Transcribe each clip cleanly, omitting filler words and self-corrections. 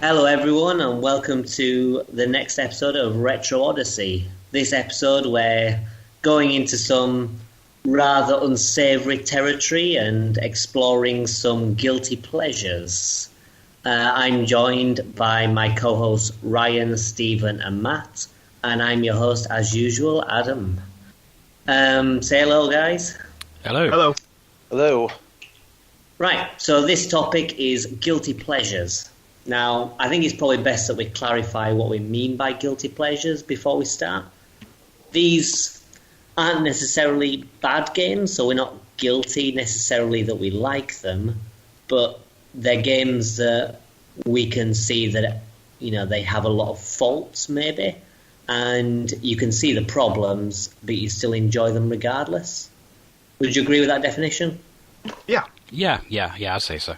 Hello, everyone, and welcome to the next episode of Retro Odyssey. This episode, we're going into some rather unsavoury territory and exploring some guilty pleasures. I'm joined by my co-hosts Ryan, Stephen, and Matt, and I'm your host, as usual, Adam. Say hello, guys. Hello. Hello. Hello. Right, so this topic is guilty pleasures. Now, I think it's probably best that we clarify what we mean by guilty pleasures before we start. These aren't necessarily bad games, so we're not guilty necessarily that we like them, but they're games that we can see that, they have a lot of faults maybe, and you can see the problems, but you still enjoy them regardless. Would you agree with that definition? Yeah. Yeah, I'd say so.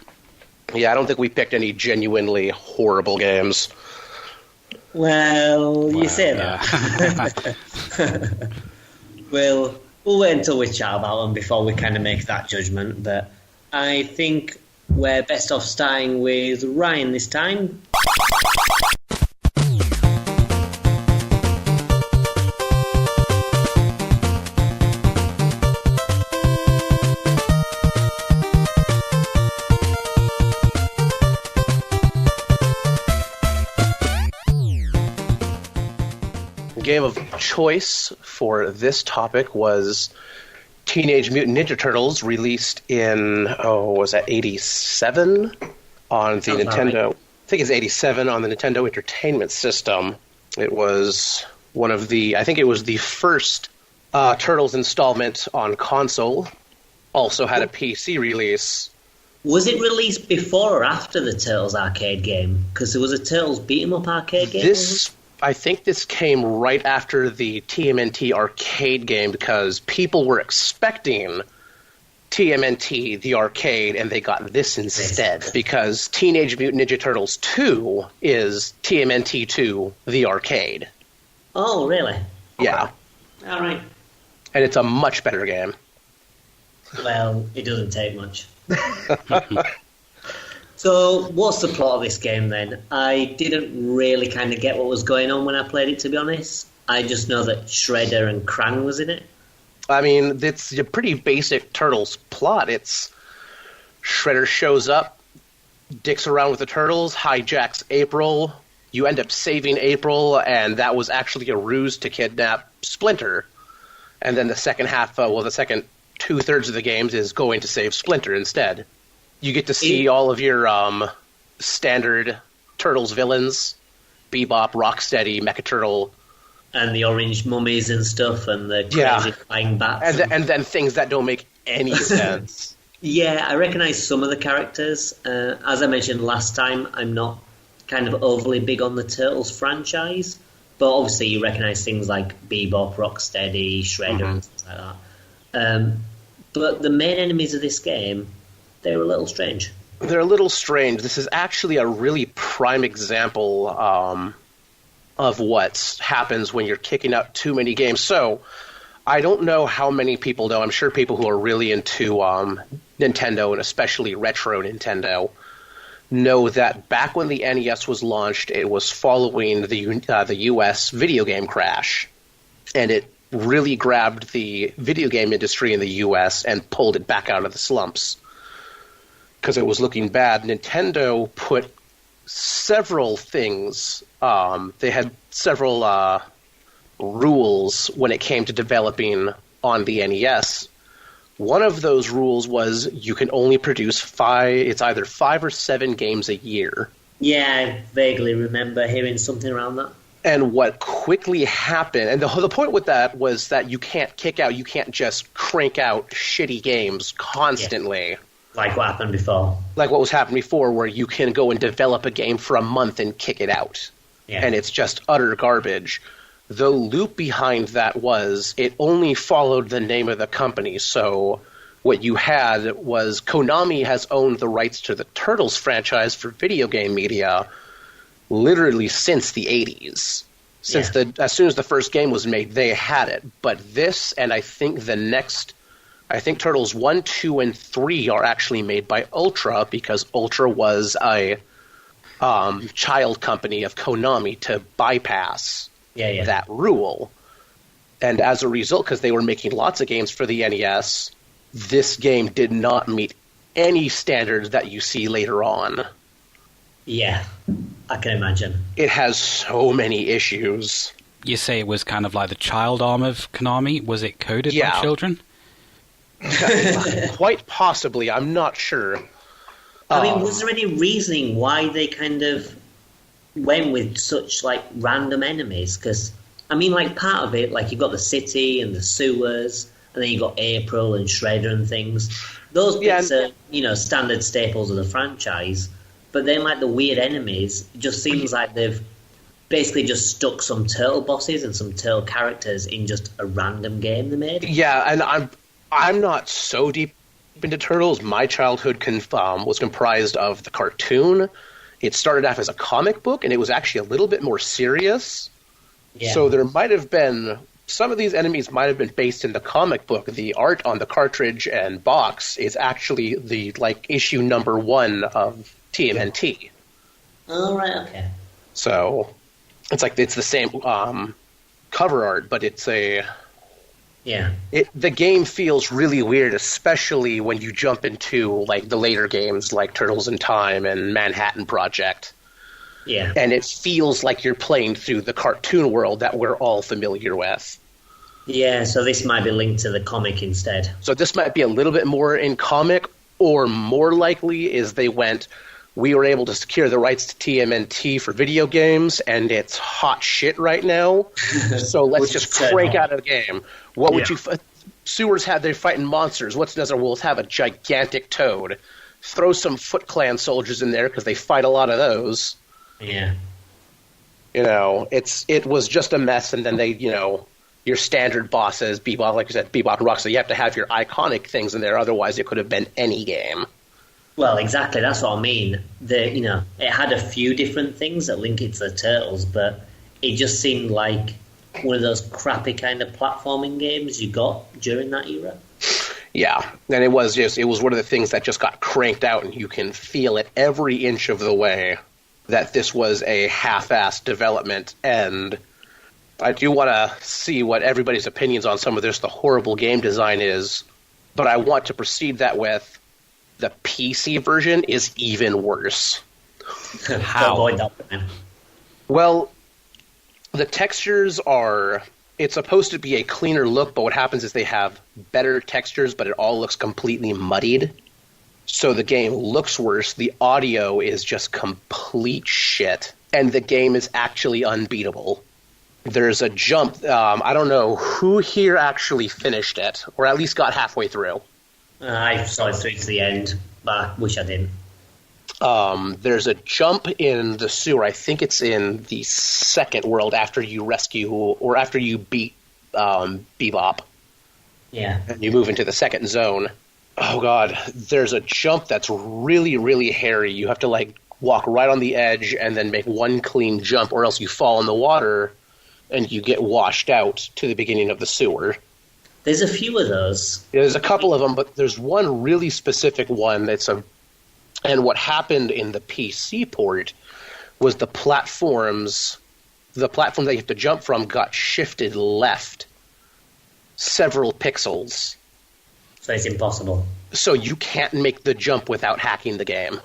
Yeah, I don't think we picked any genuinely horrible games. Well, you say that. Yeah. We'll wait until we chat about them before we kind of make that judgment, but I think we're best off starting with Ryan this time. Game of choice for this topic was Teenage Mutant Ninja Turtles, released in, was that 87 on the Nintendo? I think it's 87 on the Nintendo Entertainment System. It was I think it was the first Turtles installment on console. Also had a PC release. Was it released before or after the Turtles arcade game? Because there was a Turtles beat-em-up arcade game. I think this came right after the TMNT arcade game because people were expecting TMNT, the arcade, and they got this instead because Teenage Mutant Ninja Turtles 2 is TMNT 2, the arcade. Oh, really? Yeah. All right. And it's a much better game. Well, it doesn't take much. So, what's the plot of this game then? I didn't really kind of get what was going on when I played it, to be honest. I just know that Shredder and Krang was in it. I mean, it's a pretty basic Turtles plot. It's Shredder shows up, dicks around with the Turtles, hijacks April. You end up saving April, and that was actually a ruse to kidnap Splinter. And then the second half, the second two-thirds of the games is going to save Splinter instead. You get to see all of your standard Turtles villains, Bebop, Rocksteady, Mecha-Turtle. And the orange mummies and stuff, and the crazy flying bats. And then things that don't make any sense. Yeah, I recognise some of the characters. As I mentioned last time, I'm not kind of overly big on the Turtles franchise, but obviously you recognise things like Bebop, Rocksteady, Shredder, and stuff like that. But the main enemies of this game, they're a little strange. They're a little strange. This is actually a really prime example of what happens when you're kicking out too many games. So, I don't know how many people know. I'm sure people who are really into Nintendo, and especially retro Nintendo, know that back when the NES was launched, it was following the US video game crash. And it really grabbed the video game industry in the US and pulled it back out of the slumps. Because it was looking bad. Nintendo put several things. They had several rules when it came to developing on the NES. One of those rules was you can only produce it's either 5 or 7 games a year. Yeah, I vaguely remember hearing something around that. And what quickly happened, and the point with that was that you can't just crank out shitty games constantly. Yeah. Like what happened before. Like what was happening before, where you can go and develop a game for a month and kick it out. Yeah. And it's just utter garbage. The loop behind that was it only followed the name of the company. So what you had was Konami has owned the rights to the Turtles franchise for video game media literally since the 80s. As soon as the first game was made, they had it. But this, and I think Turtles 1, 2, and 3 are actually made by Ultra, because Ultra was child company of Konami to bypass Yeah. that rule. And as a result, because they were making lots of games for the NES, this game did not meet any standards that you see later on. Yeah, I can imagine. It has so many issues. You say it was kind of like the child arm of Konami? Was it coded by children? Quite possibly. I'm not sure. I mean, was there any reasoning why they kind of went with such, like, random enemies? Because, I mean, like, part of it, like, you've got the city and the sewers, and then you've got April and Shredder and things. Those bits are, standard staples of the franchise. But then, like, the weird enemies, it just seems like they've basically just stuck some turtle bosses and some turtle characters in just a random game they made. Yeah, and I'm not so deep into Turtles. My childhood was comprised of the cartoon. It started off as a comic book, and it was actually a little bit more serious. Yeah. So there might have been... Some of these enemies might have been based in the comic book. The art on the cartridge and box is actually the, like, issue number 1 of TMNT. Oh, right, okay. So, it's like, it's the same cover art, but it's a... Yeah. The game feels really weird, especially when you jump into, like, the later games, like Turtles in Time and Manhattan Project. Yeah. And it feels like you're playing through the cartoon world that we're all familiar with. Yeah, so this might be linked to the comic instead. So this might be a little bit more in comic, or more likely is we were able to secure the rights to TMNT for video games, and it's hot shit right now. So let's just crank out a game. What would you... Sewers have they're fighting monsters. What's Nether Wolves have? A gigantic toad. Throw some Foot Clan soldiers in there, because they fight a lot of those. Yeah. It was just a mess, and then they, your standard bosses, Bebop, like you said, Bebop and Rocksteady, you have to have your iconic things in there, otherwise it could have been any game. Well, exactly, that's what I mean. It had a few different things that link it to the Turtles, but it just seemed like one of those crappy kind of platforming games you got during that era. Yeah, and it was one of the things that just got cranked out, and you can feel it every inch of the way that this was a half-assed development, and I do want to see what everybody's opinions on some of this, the horrible game design is, but I want to precede that with the PC version is even worse. How? Well, the textures it's supposed to be a cleaner look, but what happens is they have better textures, but it all looks completely muddied. So the game looks worse, the audio is just complete shit, and the game is actually unbeatable. There's a jump, I don't know who here actually finished it, or at least got halfway through. I saw it through to the end, but I wish I didn't. There's a jump in the sewer, I think it's in the second world after you rescue, or after you beat Bebop. Yeah. And you move into the second zone. Oh god, there's a jump that's really, really hairy. You have to, like, walk right on the edge and then make one clean jump, or else you fall in the water and you get washed out to the beginning of the sewer. There's a few of those. There's a couple of them, but there's one really specific one and what happened in the PC port was the platform that you have to jump from got shifted left several pixels. So it's impossible. So you can't make the jump without hacking the game.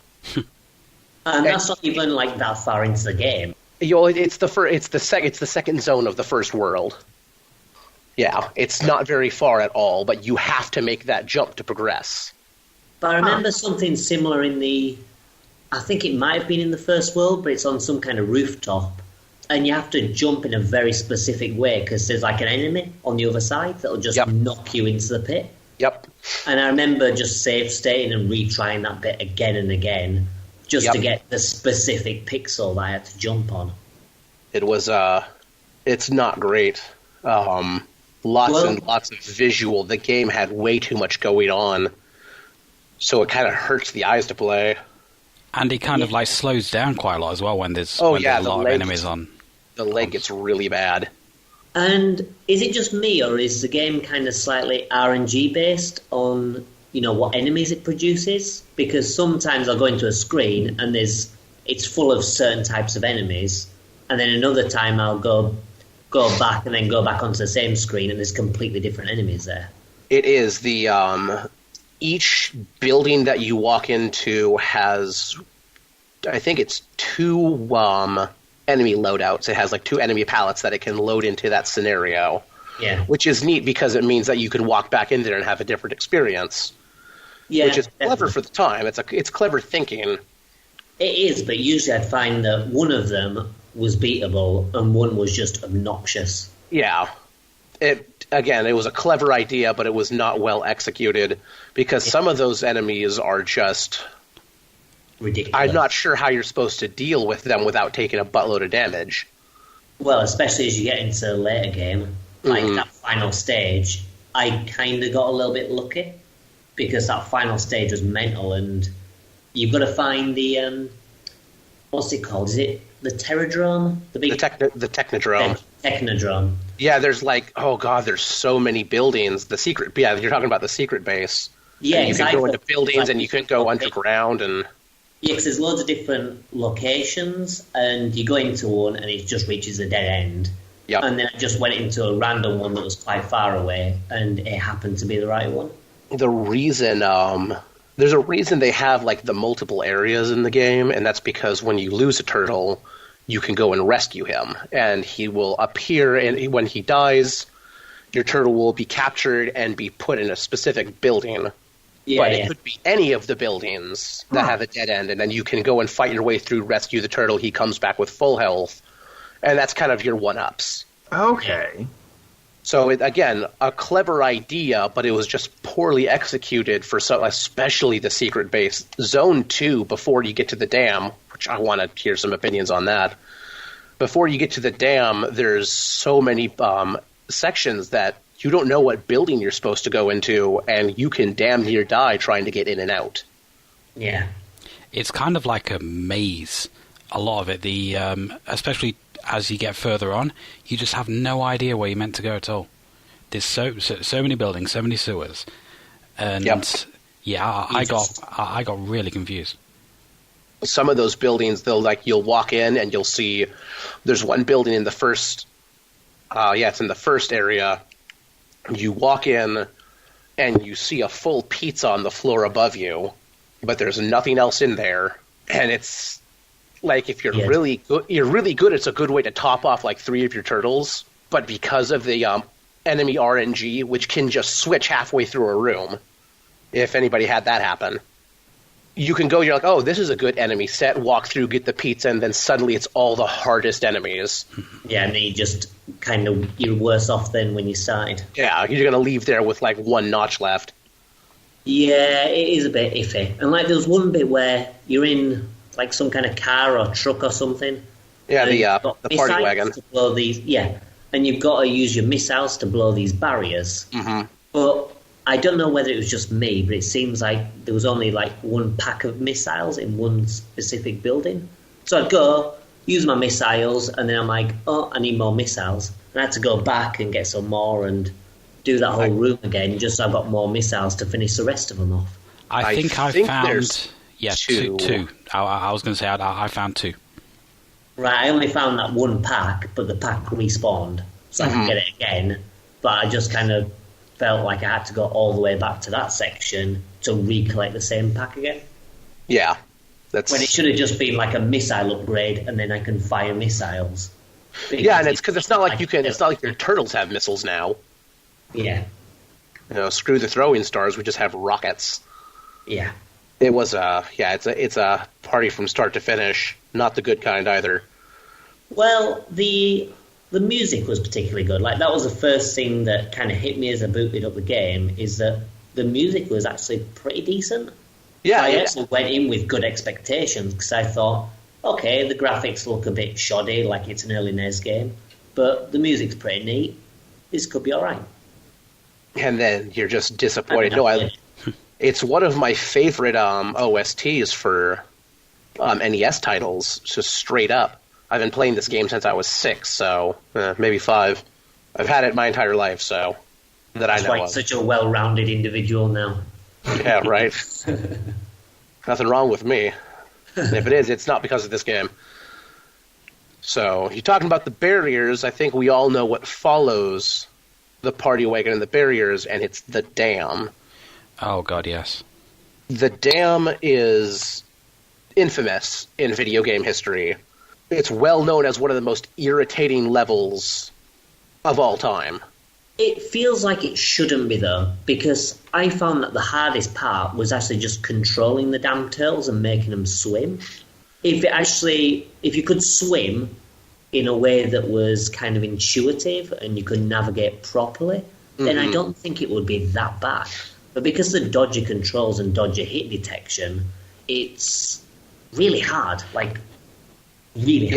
And that's not even like that far into the game. It's the second zone of the first world. Yeah, it's not very far at all, but you have to make that jump to progress. But I remember something similar I think it might have been in the first world, but it's on some kind of rooftop. And you have to jump in a very specific way, because there's like an enemy on the other side that'll just knock you into the pit. Yep. And I remember just save stating and retrying that bit again and again, just to get the specific pixel that I had to jump on. It was, it's not great. Lots and lots of visual. The game had way too much going on, so it kind of hurts the eyes to play. And it kind of like slows down quite a lot as well when there's a lot of enemies on. The leg gets really bad. And is it just me, or is the game kind of slightly RNG based on, what enemies it produces? Because sometimes I'll go into a screen and there's it's full of certain types of enemies, and then another time I'll go back and then go back onto the same screen, and there's completely different enemies there. It is. Each building that you walk into has, I think it's 2 enemy loadouts. It has like 2 enemy pallets that it can load into that scenario. Yeah. Which is neat because it means that you can walk back in there and have a different experience. Yeah, which is clever for the time. It's clever thinking. It is, but usually I'd find that one of them was beatable and one was just obnoxious. Yeah. It was a clever idea, but it was not well executed because some of those enemies are just ridiculous. I'm not sure how you're supposed to deal with them without taking a buttload of damage. Well, especially as you get into the later game, like that final stage, I kind of got a little bit lucky because that final stage was mental, and you've got to find the what's it called? Is it the Terradrome? The Technodrome. Technodrome. Yeah, there's there's so many buildings. You're talking about the secret base. Yeah, and you can go into buildings and you can go underground and. Yeah, because there's loads of different locations, and you go into one and it just reaches a dead end. Yep. And then I just went into a random one that was quite far away, and it happened to be the right one. The reason, there's a reason they have like the multiple areas in the game, and that's because when you lose a turtle, you can go and rescue him, and he will appear, and when he dies, your turtle will be captured and be put in a specific building. Yeah, but it could be any of the buildings that have a dead end, and then you can go and fight your way through, rescue the turtle, he comes back with full health, and that's kind of your one-ups. Okay. So, again, a clever idea, but it was just poorly executed for especially the secret base. Zone 2, before you get to the dam, which I want to hear some opinions on that, before you get to the dam, there's so many sections that you don't know what building you're supposed to go into, and you can damn near die trying to get in and out. Yeah. It's kind of like a maze, a lot of it. Especially as you get further on, you just have no idea where you're meant to go at all. There's so many buildings, so many sewers. And I got really confused. Some of those buildings, you'll walk in and you'll see there's one building in the first it's in the first area. You walk in, and you see a full pizza on the floor above you, but there's nothing else in there. And it's like if you're really good. It's a good way to top off like 3 of your turtles. But because of the enemy RNG, which can just switch halfway through a room, if anybody had that happen, you can go. You're like, oh, this is a good enemy set. Walk through, get the pizza, and then suddenly it's all the hardest enemies. Yeah, and then you just you're worse off than when you started. Yeah, you're going to leave there with like 1 notch left. Yeah, it is a bit iffy. And like there's one bit where you're in like some kind of car or truck or something. Yeah, the party wagon. To blow these, and you've got to use your missiles to blow these barriers. Mm-hmm. But I don't know whether it was just me, but it seems like there was only like 1 pack of missiles in one specific building. So I'd go, use my missiles, and then I'm like, oh, I need more missiles. And I had to go back and get some more and do that whole room again, just so I got more missiles to finish the rest of them off. I think I found two. I was going to say I found 2. Right, I only found that 1 pack, but the pack respawned, so I could get it again. But I just kind of felt like I had to go all the way back to that section to recollect the same pack again. Yeah. When it should have just been like a missile upgrade, and then I can fire missiles. Yeah, and it's because it's not like you can. It's not like your turtles have missiles now. Yeah. Screw the throwing stars. We just have rockets. Yeah. It was it's a party from start to finish. Not the good kind either. Well, the music was particularly good. Like that was the first thing that kind of hit me as I booted up the game. Is that the music was actually pretty decent. Yeah, I actually went in with good expectations because I thought, okay, the graphics look a bit shoddy, like it's an early NES game, but the music's pretty neat. This could be all right. And then you're just disappointed. It's one of my favorite OSTs for NES titles, just straight up. I've been playing this game since I was 6, so maybe 5. I've had it my entire life, so that I know like such a well-rounded individual now. Yeah, right. Nothing wrong with me. And if it is, it's not because of this game. So, you're talking about the barriers. I think we all know what follows the party wagon and the barriers, and it's the dam. Oh, God, yes. The dam is infamous in video game history. It's well known as one of the most irritating levels of all time. It feels like it shouldn't be, though, because I found that the hardest part was actually just controlling the damn turtles and making them swim. If you could swim in a way that was kind of intuitive and you could navigate properly, then I don't think it would be that bad. But because of the dodgy controls and dodgy hit detection, it's really hard. Like, really hard.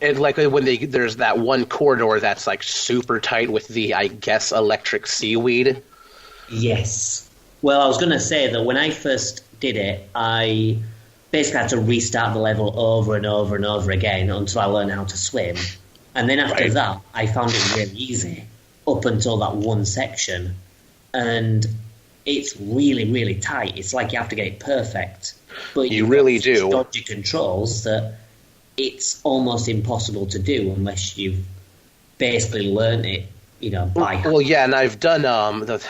Yeah, like when there's that one corridor that's like super tight with the, I guess, electric seaweed. Yes. Well, I was going to say that when I first did it, I basically had to restart the level over and over and over again until I learned how to swim. And then after that, I found it really easy up until that one section. And it's really, really tight. It's like you have to get it perfect. But you really do. Dodgy controls that it's almost impossible to do unless you've basically learned it, by hand. Well, yeah, and I've done,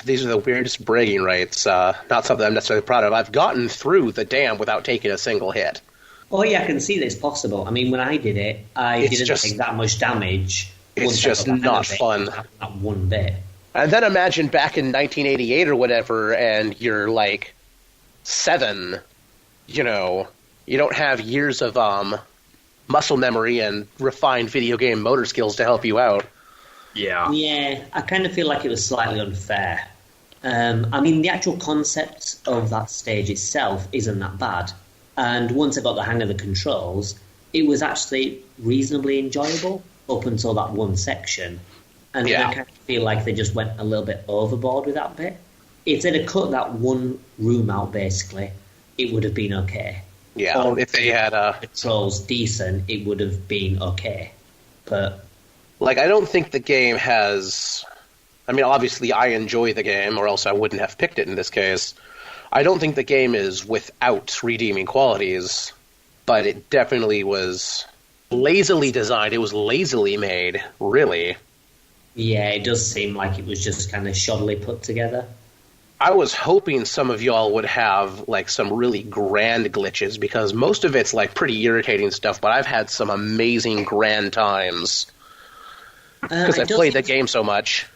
these are the weirdest bragging rights, not something I'm necessarily proud of. I've gotten through the dam without taking a single hit. Oh, yeah, I can see that it's possible. I mean, when I did it, I didn't take that much damage. It's just not fun. Not one bit. And then imagine back in 1988 or whatever, and you're, 7, you don't have years of, muscle memory and refined video game motor skills to help you out. Yeah, I kind of feel like it was slightly unfair. I mean, the actual concept of that stage itself isn't that bad. And once I got the hang of the controls, it was actually reasonably enjoyable up until that one section. And then I kind of feel like they just went a little bit overboard with that bit. If they'd have cut that one room out, basically, it would have been okay. Yeah, or if they had controls decent, it would have been okay. But I don't think the game has. I mean, obviously, I enjoy the game, or else I wouldn't have picked it in this case. I don't think the game is without redeeming qualities, but it definitely was lazily designed. It was lazily made, really. Yeah, it does seem like it was just kind of shoddily put together. I was hoping some of y'all would have, some really grand glitches, because most of it's, pretty irritating stuff, but I've had some amazing grand times. Because I played the game so much.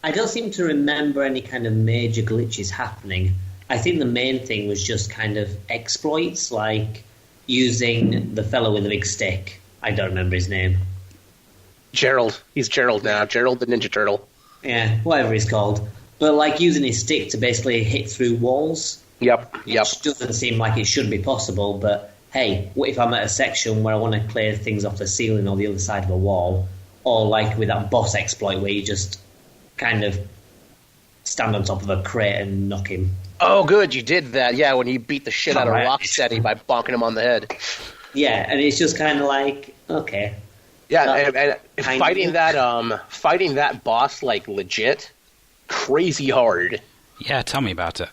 I don't seem to remember any kind of major glitches happening. I think the main thing was just kind of exploits, like using the fellow with the big stick. I don't remember his name. Gerald. He's Gerald now. Gerald the Ninja Turtle. Yeah, whatever he's called. But using his stick to basically hit through walls. Yep. Which doesn't seem like it should be possible, but hey, what if I'm at a section where I want to clear things off the ceiling or the other side of a wall? Or with that boss exploit where you just kind of stand on top of a crate and knock him. Oh, good, you did that. Yeah, when you beat the shit out of Rocksteady by bonking him on the head. Yeah, and it's just kind of okay. Yeah, and fighting that boss legit, crazy hard. Yeah, tell me about it.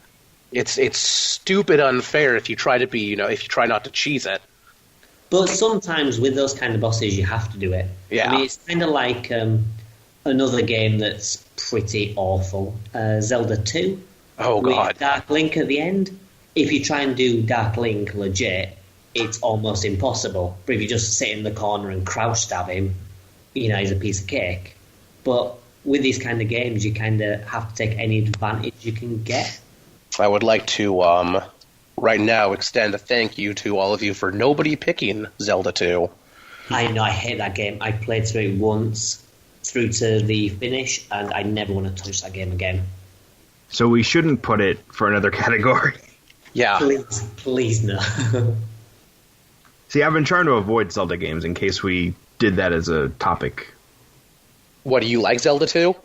It's stupid unfair if you try to be, if you try not to cheese it. But sometimes with those kind of bosses, you have to do it. Yeah. I mean, it's kind of like another game that's pretty awful, Zelda 2. Oh, God. With Dark Link at the end. If you try and do Dark Link legit, it's almost impossible. But if you just sit in the corner and crouch stab him, he's a piece of cake. But with these kind of games, you kind of have to take any advantage you can get. I would like to, right now, extend a thank you to all of you for nobody picking Zelda 2. I know, I hate that game. I played through it once, through to the finish, and I never want to touch that game again. So we shouldn't put it for another category. Yeah. Please no. See, I've been trying to avoid Zelda games in case we did that as a topic. What, do you like Zelda 2?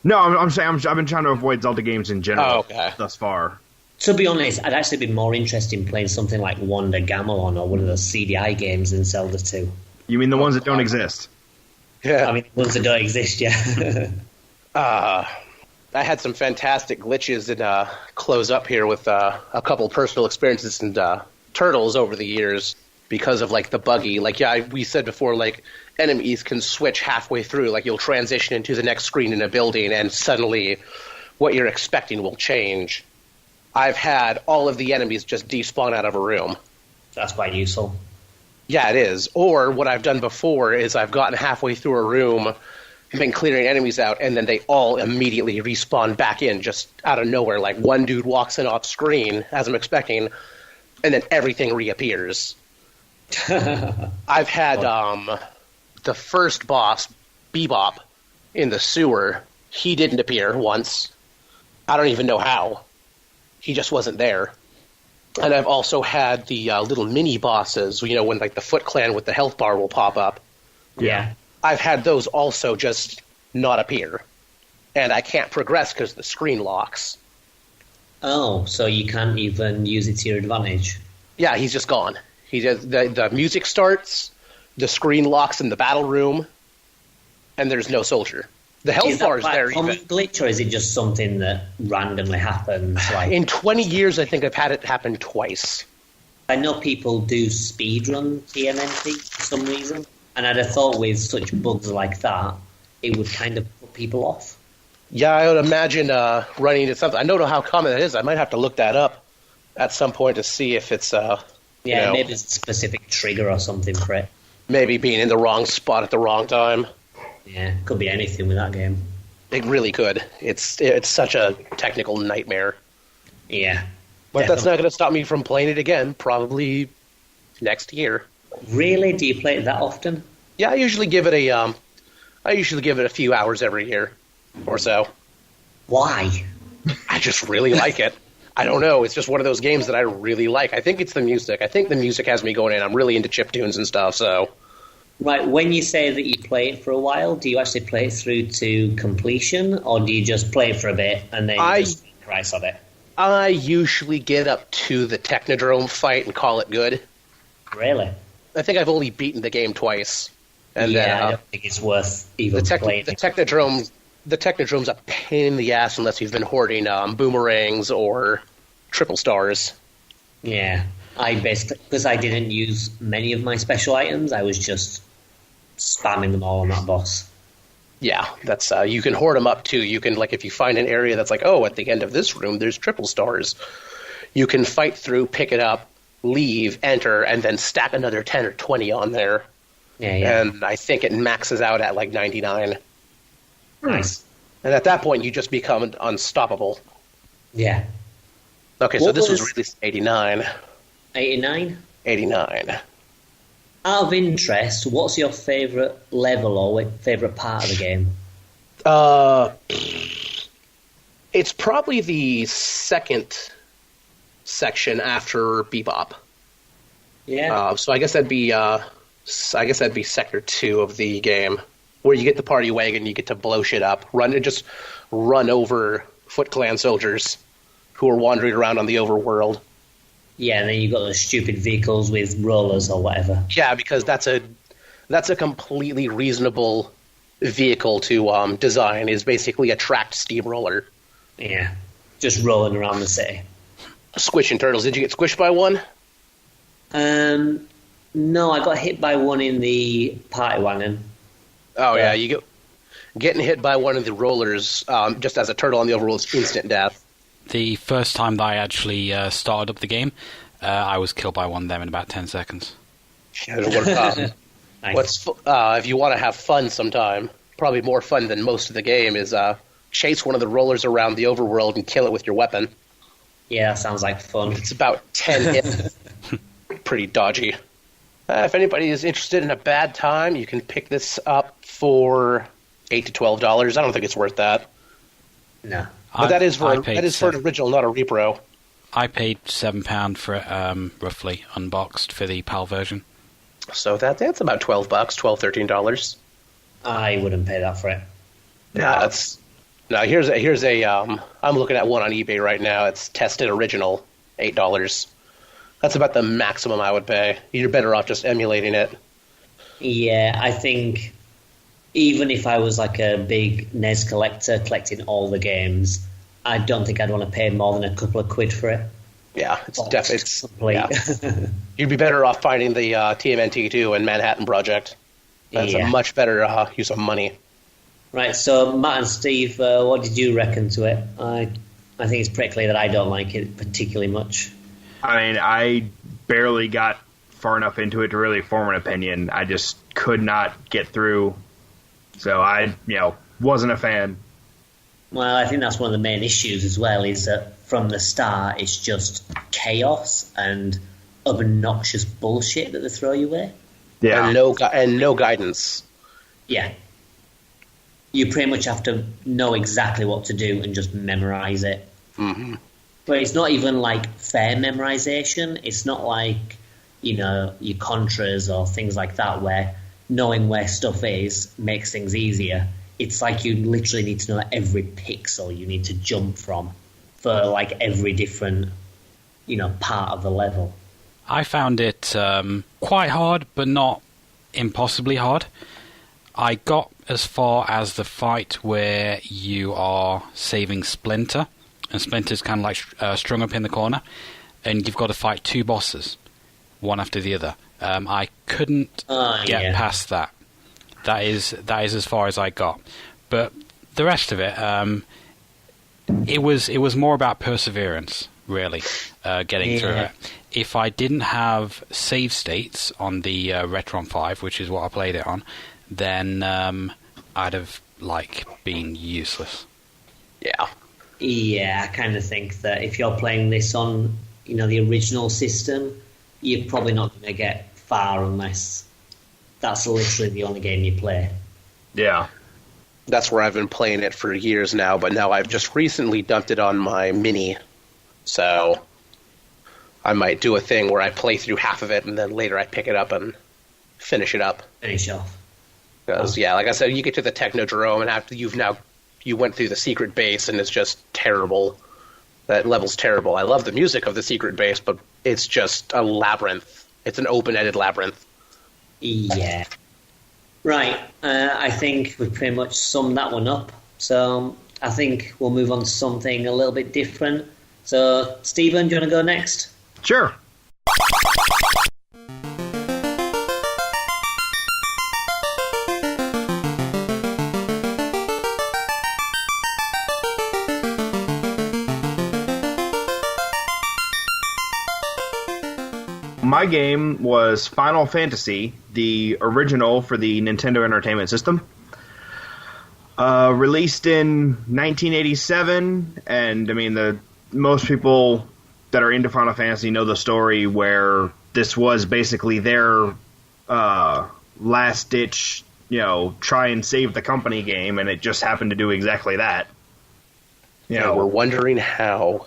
No, I'm saying I've been trying to avoid Zelda games in general thus far. To be honest, I'd actually be more interested in playing something like Wonder Gamelon or one of those CDI games than Zelda 2. You mean the ones that don't exist? Yeah. I mean, the ones that don't exist, yeah. I had some fantastic glitches and close up here with a couple personal experiences, and Turtles over the years because of like the buggy. Like we said before, like enemies can switch halfway through. Like you'll transition into the next screen in a building, and suddenly what you're expecting will change. I've had all of the enemies just despawn out of a room. That's quite useful. Yeah, it is. Or what I've done before is I've gotten halfway through a room, been clearing enemies out, and then they all immediately respawn back in just out of nowhere. Like one dude walks in off screen, as I'm expecting, and then everything reappears. I've had the first boss, Bebop, in the sewer. He didn't appear once. I don't even know how. He just wasn't there. And I've also had the little mini bosses, when like the Foot Clan with the health bar will pop up. Yeah. I've had those also just not appear. And I can't progress because the screen locks. Oh, so you can't even use it to your advantage? Yeah, he's just gone. The music starts, the screen locks in the battle room, and there's no soldier. The health bar is there. Is that a glitch, or is it just something that randomly happens? Like, in 20 years, I think I've had it happen twice. I know people do speedrun TMNT for some reason, and I'd have thought with such bugs like that, it would kind of put people off. Yeah, I would imagine running into something. I don't know how common that is. I might have to look that up at some point to see if it's... maybe there's a specific trigger or something for it. Maybe being in the wrong spot at the wrong time. Yeah, could be anything with that game. It really could. It's such a technical nightmare. Yeah. But definitely. That's not going to stop me from playing it again, probably next year. Really? Do you play it that often? Yeah, I usually give it a few hours every year or so. Why? I just really like it. I don't know. It's just one of those games that I really like. I think it's the music. I think the music has me going in. I'm really into chiptunes and stuff, so... Right, when you say that you play it for a while, do you actually play it through to completion, or do you just play it for a bit and then just price of it? I usually get up to the Technodrome fight and call it good. Really? I think I've only beaten the game twice. And yeah, then, I don't think it's worth even playing. The Technodrome's a pain in the ass unless you've been hoarding boomerangs or triple stars. Yeah, I basically, because I didn't use many of my special items, I was just spamming them all on that boss. Yeah, that's you can hoard them up too. You can, like, if you find an area that's like, oh, at the end of this room there's triple stars, you can fight through, pick it up, leave, enter, and then stack another 10 or 20 on there. Yeah. And I think it maxes out at like 99. Nice. And at that point, you just become unstoppable. Yeah. Okay, so this was released in 89. 89? 89. Out of interest, what's your favourite level or favourite part of the game? It's probably the second section after Bebop. Yeah. So I guess that'd be Sector 2 of the game, where you get the party wagon, you get to blow shit up, run over Foot Clan soldiers who are wandering around on the overworld. Yeah, and then you've got those stupid vehicles with rollers or whatever. Yeah, because that's a completely reasonable vehicle to design, is basically a tracked steamroller. Yeah, just rolling around the city. Squishing turtles. Did you get squished by one? No, I got hit by one in the party wagon. Oh, yeah, getting hit by one of the rollers, just as a turtle on the overworld, is instant death. The first time that I actually started up the game, I was killed by one of them in about 10 seconds. Nice. If you want to have fun sometime, probably more fun than most of the game, is chase one of the rollers around the overworld and kill it with your weapon. Yeah, that sounds like fun. It's about 10 hits. Pretty dodgy. If anybody is interested in a bad time, you can pick this up for $8 to $12. I don't think it's worth that. No. But that is for an original, not a repro. I paid £7 for it, roughly, unboxed for the PAL version. So that's about $12, $13. I wouldn't pay that for it. Here's a I'm looking at one on eBay right now. It's tested original, $8. That's about the maximum I would pay. You're better off just emulating it. Yeah, I think even if I was like a big NES collector collecting all the games, I don't think I'd want to pay more than a couple of quid for it. Yeah, it's definitely. Complete. Yeah. You'd be better off finding the TMNT2 and Manhattan Project. That's a much better use of money. Right, so Matt and Steve, what did you reckon to it? I think it's pretty clear that I don't like it particularly much. I mean, I barely got far enough into it to really form an opinion. I just could not get through, so I, wasn't a fan. Well, I think that's one of the main issues as well, is that from the start it's just chaos and obnoxious bullshit that they throw you with. Yeah, and no guidance. Yeah. You pretty much have to know exactly what to do and just memorize it. Mm-hmm. But it's not even like fair memorization. It's not like, your Contras or things like that where knowing where stuff is makes things easier. It's like you literally need to know every pixel you need to jump from for like every different, part of the level. I found it quite hard, but not impossibly hard. I got as far as the fight where you are saving Splinter, and Splinter's kind of like strung up in the corner, and you've got to fight two bosses, one after the other. I couldn't get past that. That is as far as I got. But the rest of it, it was more about perseverance, really, getting through it. If I didn't have save states on the Retron 5, which is what I played it on, then I'd have been useless. Yeah, I kind of think that if you're playing this on the original system, you're probably not going to get far unless that's literally the only game you play. Yeah, that's where I've been playing it for years now, but now I've just recently dumped it on my Mini, so I might do a thing where I play through half of it and then later I pick it up and finish it up. Finish off. Because, like I said, you get to the Technodrome and after you went through the secret base and it's just terrible. That level's terrible. I love the music of the secret base, but it's just a labyrinth. It's an open-ended labyrinth. Yeah. Right. I think we've pretty much summed that one up. So I think we'll move on to something a little bit different. So, Stephen, do you want to go next? Sure. My game was Final Fantasy, the original for the Nintendo Entertainment System. Released in 1987, and I mean, most people that are into Final Fantasy know the story where this was basically their last-ditch, try and save the company game, and it just happened to do exactly that. We're wondering how.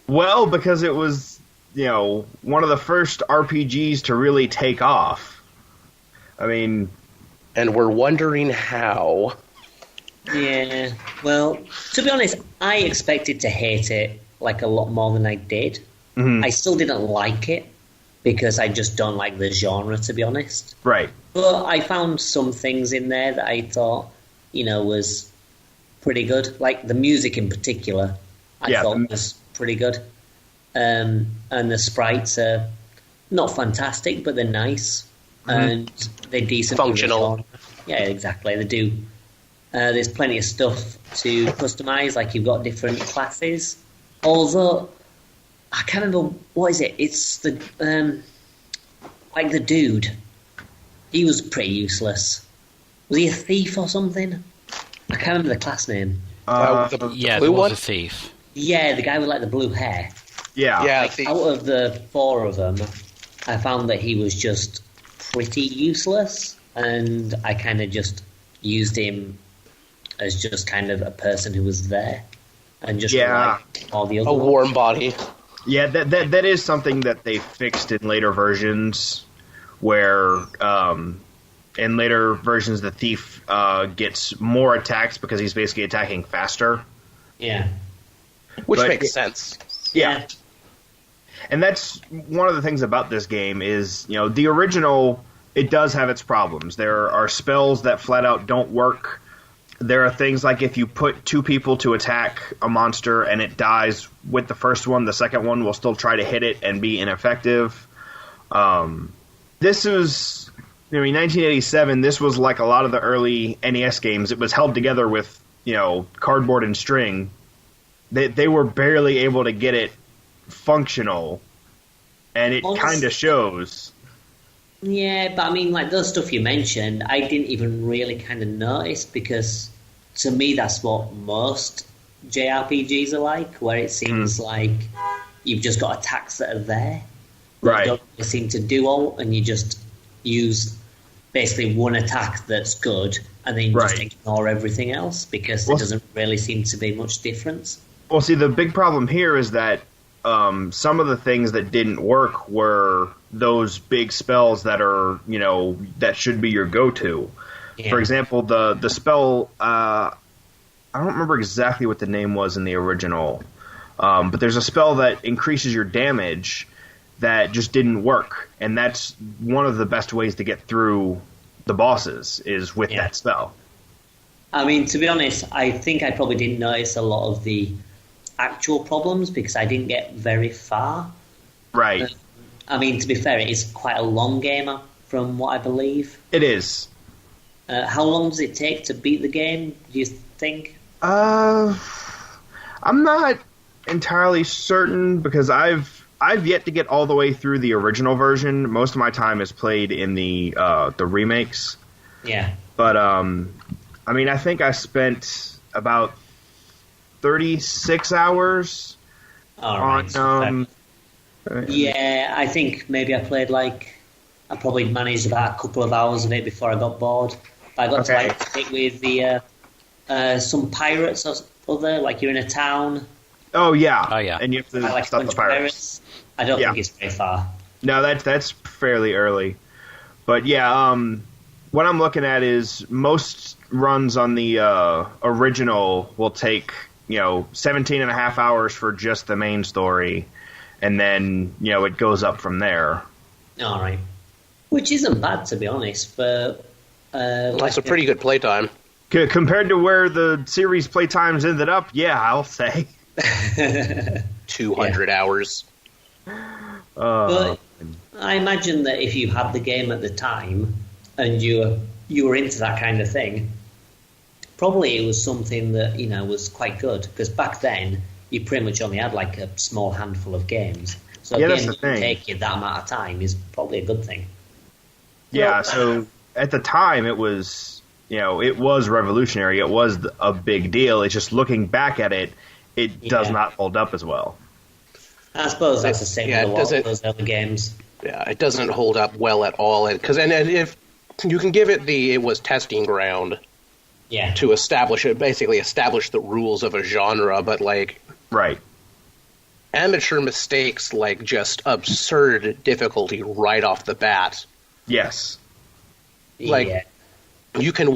Well, because it was one of the first RPGs to really take off. I mean... And we're wondering how. Yeah, well, to be honest, I expected to hate it a lot more than I did. Mm-hmm. I still didn't like it because I just don't like the genre, to be honest. Right. But I found some things in there that I thought, was pretty good. Like the music in particular, I thought was pretty good. And the sprites are not fantastic, but they're nice. Mm-hmm. And they're decent. Functional. Yeah, exactly. They do. There's plenty of stuff to customize, like you've got different classes. Although, I can't remember, what is it? It's the, the dude. He was pretty useless. Was he a thief or something? I can't remember the class name. There was a thief. Yeah, the guy with the blue hair. Yeah. Out of the four of them, I found that he was just pretty useless, and I kind of just used him as just kind of a person who was there, and just all the other ones. Warm body. Yeah, that is something that they fixed in later versions, where in later versions the thief gets more attacks because he's basically attacking faster. Yeah. Which makes sense. Yeah. And that's one of the things about this game is, the original, it does have its problems. There are spells that flat out don't work. There are things like if you put two people to attack a monster and it dies with the first one, the second one will still try to hit it and be ineffective. This was, 1987. This was like a lot of the early NES games. It was held together with, cardboard and string. They were barely able to get it functional, and it kind of shows. Yeah, but I mean, like those stuff you mentioned, I didn't even really kind of notice, because to me that's what most JRPGs are like, where it seems like you've just got attacks that are there. Right. You don't really seem to do all, and you just use basically one attack that's good, and then you just ignore everything else, because there doesn't really seem to be much difference. Well, see, the big problem here is that some of the things that didn't work were those big spells that are, that should be your go-to. Yeah. For example, the spell, I don't remember exactly what the name was in the original, but there's a spell that increases your damage that just didn't work, and that's one of the best ways to get through the bosses is with that spell. I mean, to be honest, I think I probably didn't notice a lot of the actual problems because I didn't get very far. Right. I mean, to be fair, it is quite a long game from what I believe. It is. How long does it take to beat the game, do you think? I'm not entirely certain because I've yet to get all the way through the original version. Most of my time is played in the remakes. Yeah. But I mean, I think I spent about 36 hours on. Yeah, I think maybe I played I probably managed about a couple of hours of it before I got bored. But I got to stick with the some pirates or other, like you're in a town. Oh yeah, and you have to stop the pirates. I don't think it's very far. No, that's fairly early. But yeah, what I'm looking at is most runs on the original will take 17 and a half hours for just the main story, and then it goes up from there. All right, which isn't bad, to be honest. But that's a pretty good playtime compared to where the series playtimes ended up. Yeah, I'll say 200 hours. But I imagine that if you had the game at the time and you were into that kind of thing, probably it was something that was quite good, because back then you pretty much only had a small handful of games. So a game that can take you that amount of time is probably a good thing. Yeah. So at the time it was it was revolutionary. It was a big deal. It's just looking back at it, it does not hold up as well. I suppose that's the same with a lot of those other games. Yeah, it doesn't hold up well at all. And if you can give it was testing ground. Yeah. To establish the rules of a genre, but amateur mistakes, just absurd difficulty right off the bat. Yes. You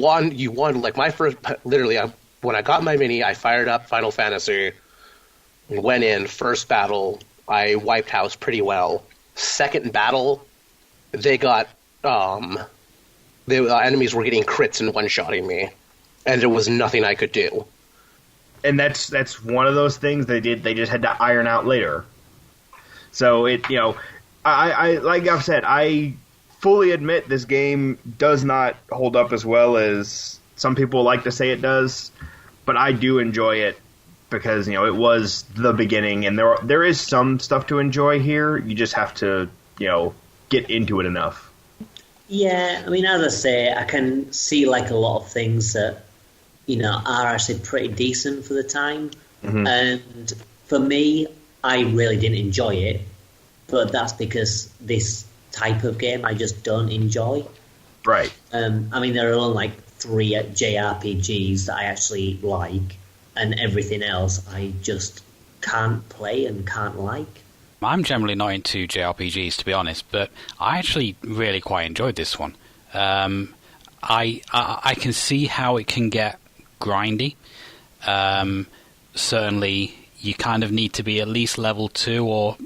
won my first, literally, when I got my mini, I fired up Final Fantasy, went in, first battle, I wiped house pretty well. Second battle, they got, the enemies were getting crits and one-shotting me, and there was nothing I could do. And that's one of those things they just had to iron out later. So I like I've said, I fully admit this game does not hold up as well as some people like to say it does, but I do enjoy it because it was the beginning, and there is some stuff to enjoy here. You just have to get into it enough. Yeah, I mean, as I say, I can see a lot of things that are actually pretty decent for the time. Mm-hmm. And for me, I really didn't enjoy it, but that's because this type of game I just don't enjoy. Right. I mean, there are only 3 JRPGs that I actually like, and everything else I just can't play and can't like. I'm generally not into JRPGs, to be honest, but I actually really quite enjoyed this one. I can see how it can get grindy. Certainly, you kind of need to be at least level 2 or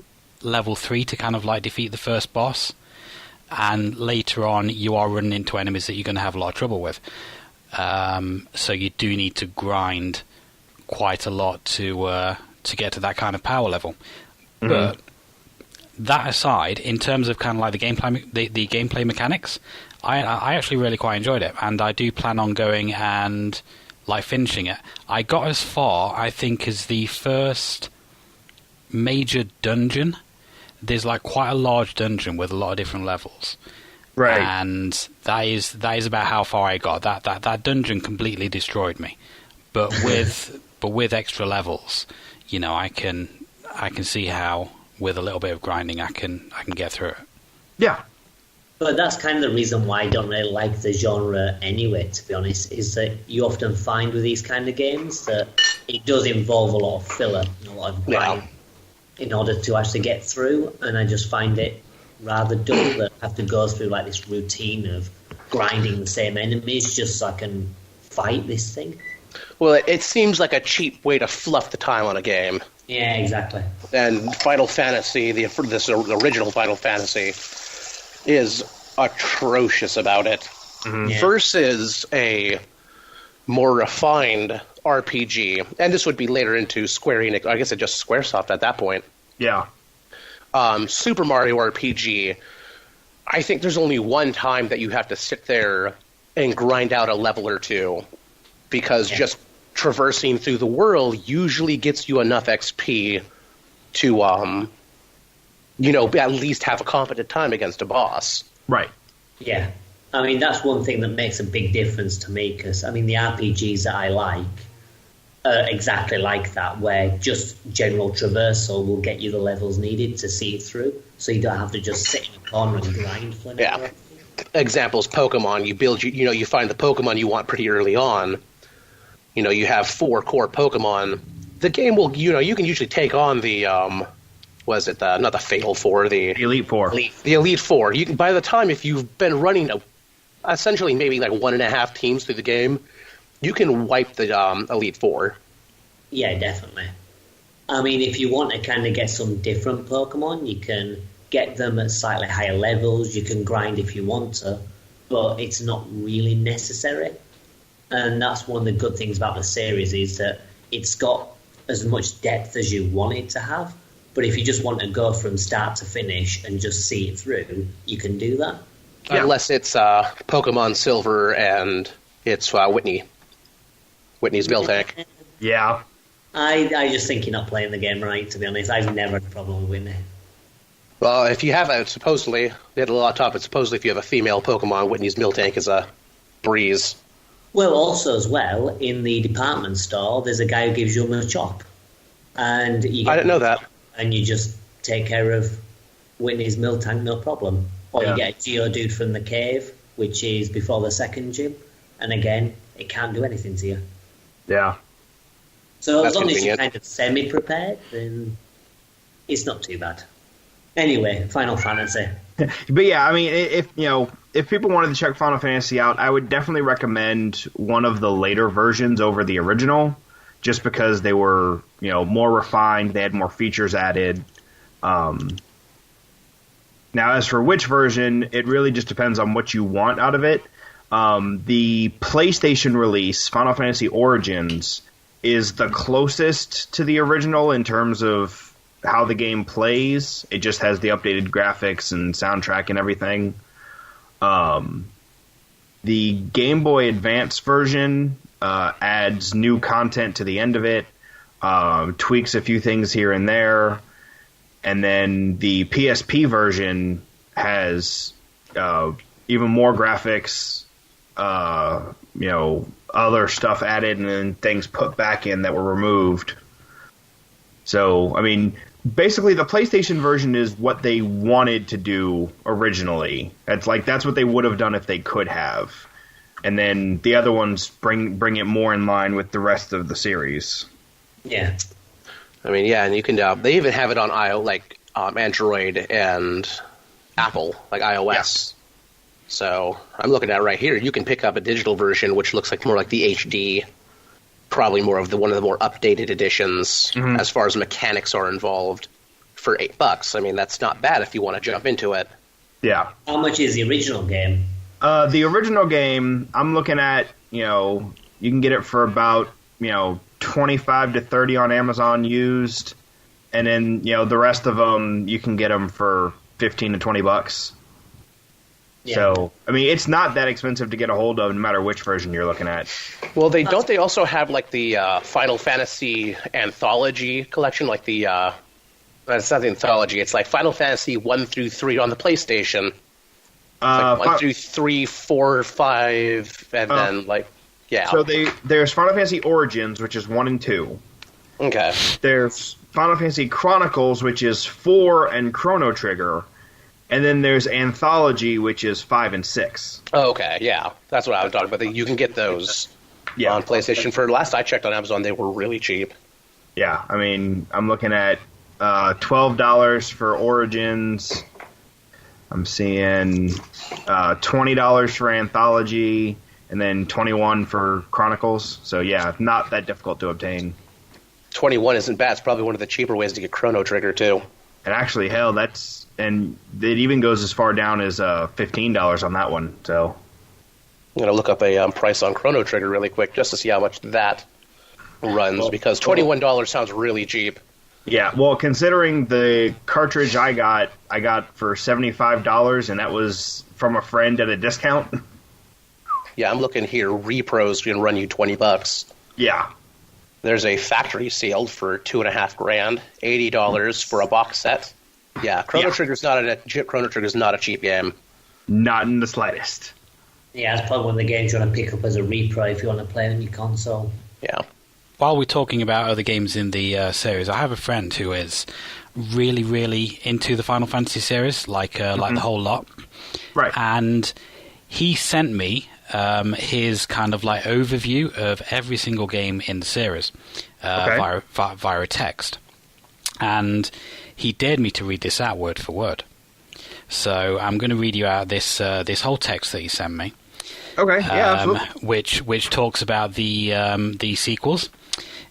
level 3 to kind of defeat the first boss, and later on you are running into enemies that you're going to have a lot of trouble with. So you do need to grind quite a lot to get to that kind of power level. Mm-hmm. But that aside, in terms of kind of like the gameplay mechanics, I actually really quite enjoyed it, and I do plan on going and like finishing it. I got as far, I think, as the first major dungeon. There's like quite a large dungeon with a lot of different levels, right? And that is about how far I got. That dungeon completely destroyed me, but with extra levels, you know, I can see how with a little bit of grinding I can get through it. Yeah. But that's kind of the reason why I don't really like the genre anyway, to be honest, is that you often find with these kind of games that it does involve a lot of filler and a lot of grind in order to actually get through, and I just find it rather dull that I have to go through like this routine of grinding the same enemies just so I can fight this thing. Well, it seems like a cheap way to fluff the time on a game. Yeah, exactly. And Final Fantasy, this original Final Fantasy, is atrocious about it. Mm-hmm. Yeah. Versus a more refined RPG, and this would be later into Square Enix. I guess it's just Squaresoft at that point. Yeah. Super Mario RPG, I think there's only one time that you have to sit there and grind out a level or two, because just traversing through the world usually gets you enough XP to, at least have a competent time against a boss. Right. Yeah. I mean, that's one thing that makes a big difference to me, because, I mean, the RPGs that I like are exactly like that, where just general traversal will get you the levels needed to see it through, so you don't have to just sit in a corner and grind for an hour. Yeah. Examples, Pokemon. You find the Pokemon you want pretty early on. You know, you have 4 core Pokemon. The game will, you can usually take on the, not the Fatal 4, the Elite Four. The Elite Four. You can, by the time, if you've been running essentially maybe like 1.5 teams through the game, you can wipe the Elite Four. Yeah, definitely. I mean, if you want to kind of get some different Pokemon, you can get them at slightly higher levels. You can grind if you want to, but it's not really necessary. And that's one of the good things about the series, is that it's got as much depth as you want it to have. But if you just want to go from start to finish and just see it through, you can do that. Yeah. Unless it's Pokemon Silver and it's Whitney's Miltank. Yeah. I just think you're not playing the game right, to be honest. I've never had a problem with Whitney. Well, if you have supposedly, they had a lot of talk, but supposedly if you have a female Pokemon, Whitney's Miltank is a breeze. Well, also as well, in the department store, there's a guy who gives you a chop. And you I didn't know that. And you just take care of Whitney's Miltank, no problem. Or you get a Geodude from the cave, which is before the second gym. And again, it can't do anything to you. Yeah. So That's as long as convenient. you're kind of semi-prepared, then it's not too bad. Anyway, Final Fantasy. But yeah, I mean, if people wanted to check Final Fantasy out, I would definitely recommend one of the later versions over the original, just because they were, more refined, they had more features added. Now, as for which version, it really just depends on what you want out of it. The PlayStation release, Final Fantasy Origins, is the closest to the original in terms of how the game plays. It just has the updated graphics and soundtrack and everything. The Game Boy Advance version adds new content to the end of it, tweaks a few things here and there, and then the PSP version has even more graphics, other stuff added, and then things put back in that were removed. So, I mean, basically the PlayStation version is what they wanted to do originally. It's like that's what they would have done if they could have. And then the other ones bring it more in line with the rest of the series. Yeah. I mean, yeah, and you can. They even have it on Android and Apple, like iOS. Yeah. So I'm looking at it right here. You can pick up a digital version, which looks like more like the HD, probably more of one of the more updated editions as far as mechanics are involved, for $8. I mean, that's not bad if you want to jump into it. Yeah. How much is the original game? The original game, I'm looking at you can get it for about 25 to 30 on Amazon used, and then the rest of them you can get them for 15 to $20. Yeah. So I mean, it's not that expensive to get a hold of, no matter which version you're looking at. Well, they also have like the Final Fantasy Anthology collection, like the it's not the anthology. It's like Final Fantasy 1 through 3 on the PlayStation. Like 1 through 3, 4, 5, and then yeah. So there's Final Fantasy Origins, which is 1 and 2. Okay. There's Final Fantasy Chronicles, which is 4, and Chrono Trigger. And then there's Anthology, which is 5 and 6. Oh, okay, yeah. That's what I was talking about. You can get those on PlayStation. For last I checked on Amazon, they were really cheap. Yeah, I mean, I'm looking at $12 for Origins. I'm seeing $20 for Anthology, and then $21 for Chronicles. So yeah, not that difficult to obtain. 21 isn't bad. It's probably one of the cheaper ways to get Chrono Trigger too. And actually, hell, and it even goes as far down as $15 on that one. So I'm gonna look up a price on Chrono Trigger really quick just to see how much that runs, because $21 sounds really cheap. Yeah, well, considering the cartridge I got for $75, and that was from a friend at a discount. Yeah, I'm looking here. Repros can run you $20. Yeah. There's a factory sealed for $2,500, $80 for a box set. Yeah, Chrono Trigger's not a cheap game. Not in the slightest. Yeah, it's probably one of the games you want to pick up as a repro if you want to play it on your console. Yeah. While we're talking about other games in the series, I have a friend who is really, really into the Final Fantasy series, like the whole lot. Right. And he sent me his kind of like overview of every single game in the series via a text. And he dared me to read this out word for word. So I'm going to read you out this whole text that he sent me. Okay, yeah, absolutely. Which talks about the sequels.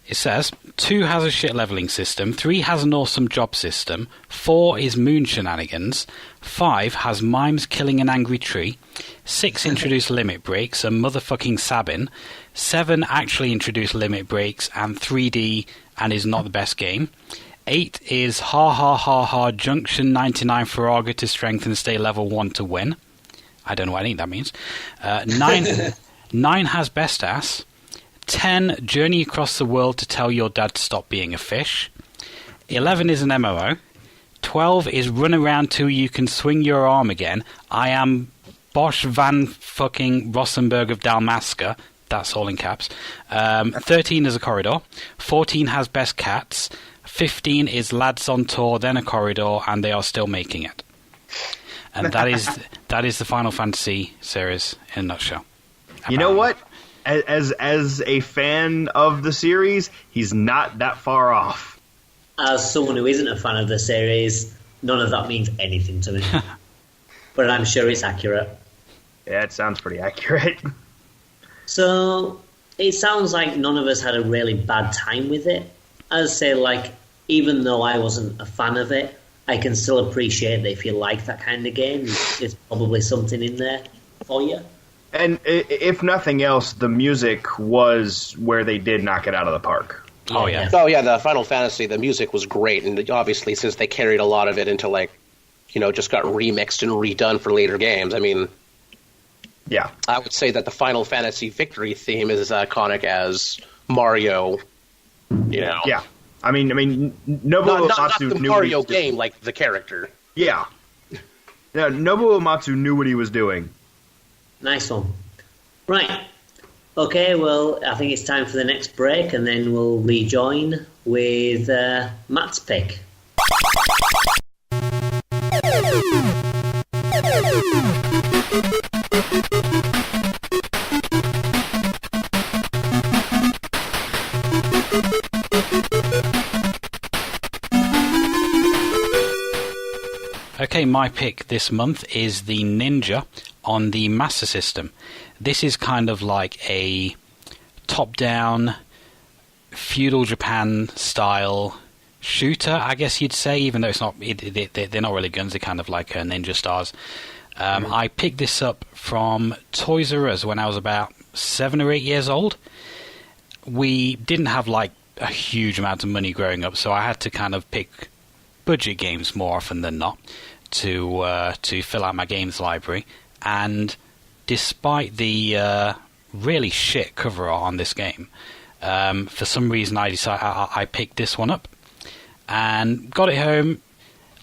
It says, 2 has a shit leveling system, 3 has an awesome job system, 4 is moon shenanigans, 5 has mimes killing an angry tree, 6 introduced limit breaks and motherfucking Sabin, 7 actually introduced limit breaks and 3D and is not the best game, 8 is ha ha ha ha junction 99 Faraga to strengthen stay level 1 to win. I don't know what any of that means. 9 has best ass. 10, journey across the world to tell your dad to stop being a fish. 11 is an MMO. 12 is run around till you can swing your arm again. I am Bosch van fucking Rosenberg of Dalmasca. That's all in caps. 13 is a corridor. 14 has best cats. 15 is lads on tour, then a corridor, and they are still making it. And that is the Final Fantasy series in a nutshell. You know what? As a fan of the series, he's not that far off. As someone who isn't a fan of the series, none of that means anything to me. But I'm sure it's accurate. Yeah, it sounds pretty accurate. So, it sounds like none of us had a really bad time with it. I'd say, even though I wasn't a fan of it, I can still appreciate that if you like that kind of game, there's probably something in there for you. And if nothing else, the music was where they did knock it out of the park. Oh, yeah. Oh, yeah, the Final Fantasy, the music was great. And obviously, since they carried a lot of it into, just got remixed and redone for later games, I mean... Yeah. I would say that the Final Fantasy victory theme is as iconic as Mario, Yeah. I mean, Nobuo not Uematsu the knew Mario what he was game, like the character. Yeah. Yeah, Nobuo Uematsu knew what he was doing. Nice one. Right. Okay, well, I think it's time for the next break, and then we'll rejoin with Matt's pick. Okay, my pick this month is the Ninja on the Master System. This is kind of like a top-down feudal Japan style shooter, I guess you'd say, even though it's not. They're not really guns; they're kind of like ninja stars. I picked this up from Toys R Us when I was about 7 or 8 years old. We didn't have like a huge amount of money growing up, so I had to kind of pick budget games more often than not to fill out my games library. And despite the really shit cover art on this game, for some reason I decided I picked this one up and got it home.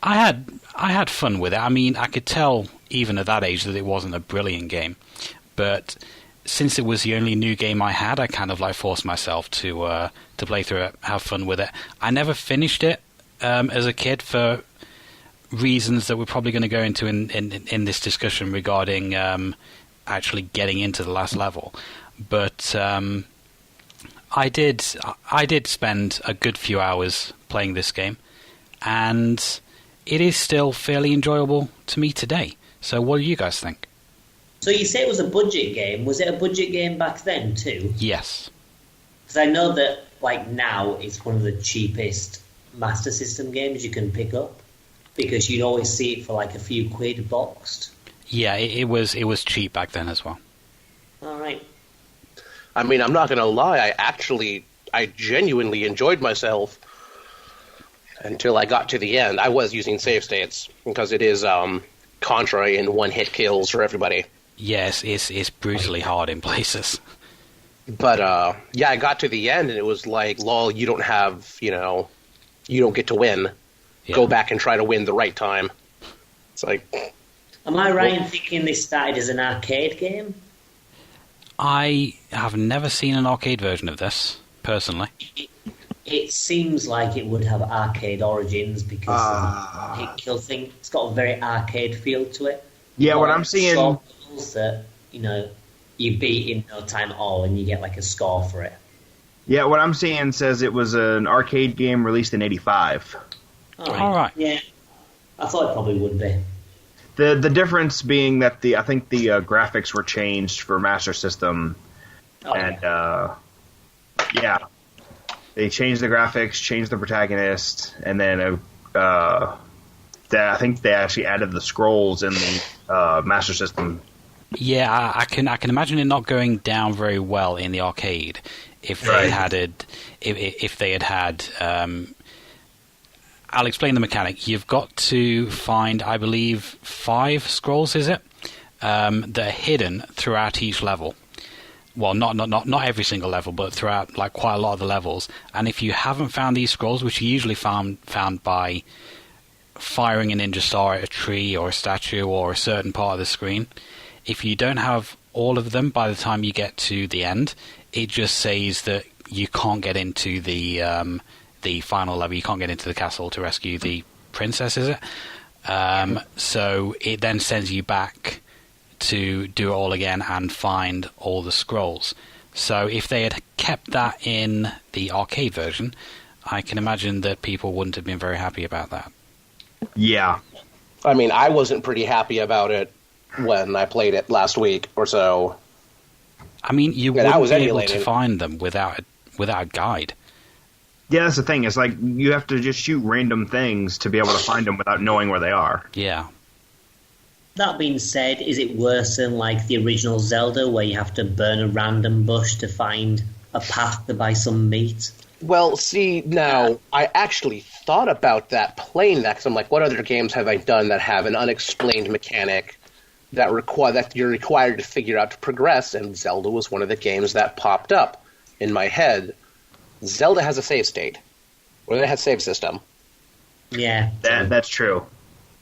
I had fun with it. I mean, I could tell even at that age that it wasn't a brilliant game, but since it was the only new game I had, I kind of like forced myself to play through it, have fun with it. I never finished it as a kid for reasons that we're probably going to go into in this discussion regarding actually getting into the last level. But I did spend a good few hours playing this game, and it is still fairly enjoyable to me today. So what do you guys think? So you say it was a budget game. Was it a budget game back then too? Yes. Because I know that like now it's one of the cheapest Master System games you can pick up, because you'd always see it for like a few quid boxed. Yeah, it was cheap back then as well. All right. I mean, I'm not going to lie. I genuinely enjoyed myself until I got to the end. I was using save states because it is Contra in one-hit kills for everybody. Yes, it's brutally hard in places. But, yeah, I got to the end, and it was like, lol, you don't have, you don't get to win. Yeah. Go back and try to win the right time. It's like... Am I right in thinking this started as an arcade game? I have never seen an arcade version of this, personally. It seems like it would have arcade origins because of the hit kill thing. It's got a very arcade feel to it. Yeah, what I'm seeing... that, you beat in no time at all and you get like a score for it. Yeah, what I'm seeing says it was an arcade game released in 85. All right. Yeah, I thought it probably would be. The difference being that I think the graphics were changed for Master System, they changed the graphics, changed the protagonist, and then I think they actually added the scrolls in the Master System. Yeah, I can imagine it not going down very well in the arcade if they had. I'll explain the mechanic. You've got to find, I believe, 5 scrolls, is it? That are hidden throughout each level. Well, not every single level, but throughout like quite a lot of the levels. And if you haven't found these scrolls, which are usually found by firing a ninja star at a tree or a statue or a certain part of the screen, if you don't have all of them by the time you get to the end, it just says that you can't get into the final level. You can't get into the castle to rescue the princess, is it? So it then sends you back to do it all again and find all the scrolls. So if they had kept that in the arcade version, I can imagine that people wouldn't have been very happy about that. Yeah. I mean, I wasn't pretty happy about it when I played it last week or so. I mean, you wouldn't be able to find them without a guide. Yeah, that's the thing. It's like you have to just shoot random things to be able to find them without knowing where they are. Yeah. That being said, is it worse than like the original Zelda where you have to burn a random bush to find a path to buy some meat? Well, see, now, I actually thought about that, playing that, because I'm like, what other games have I done that have an unexplained mechanic that you're required to figure out to progress, and Zelda was one of the games that popped up in my head. Zelda has a save state, or it has a save system. Yeah. That's true.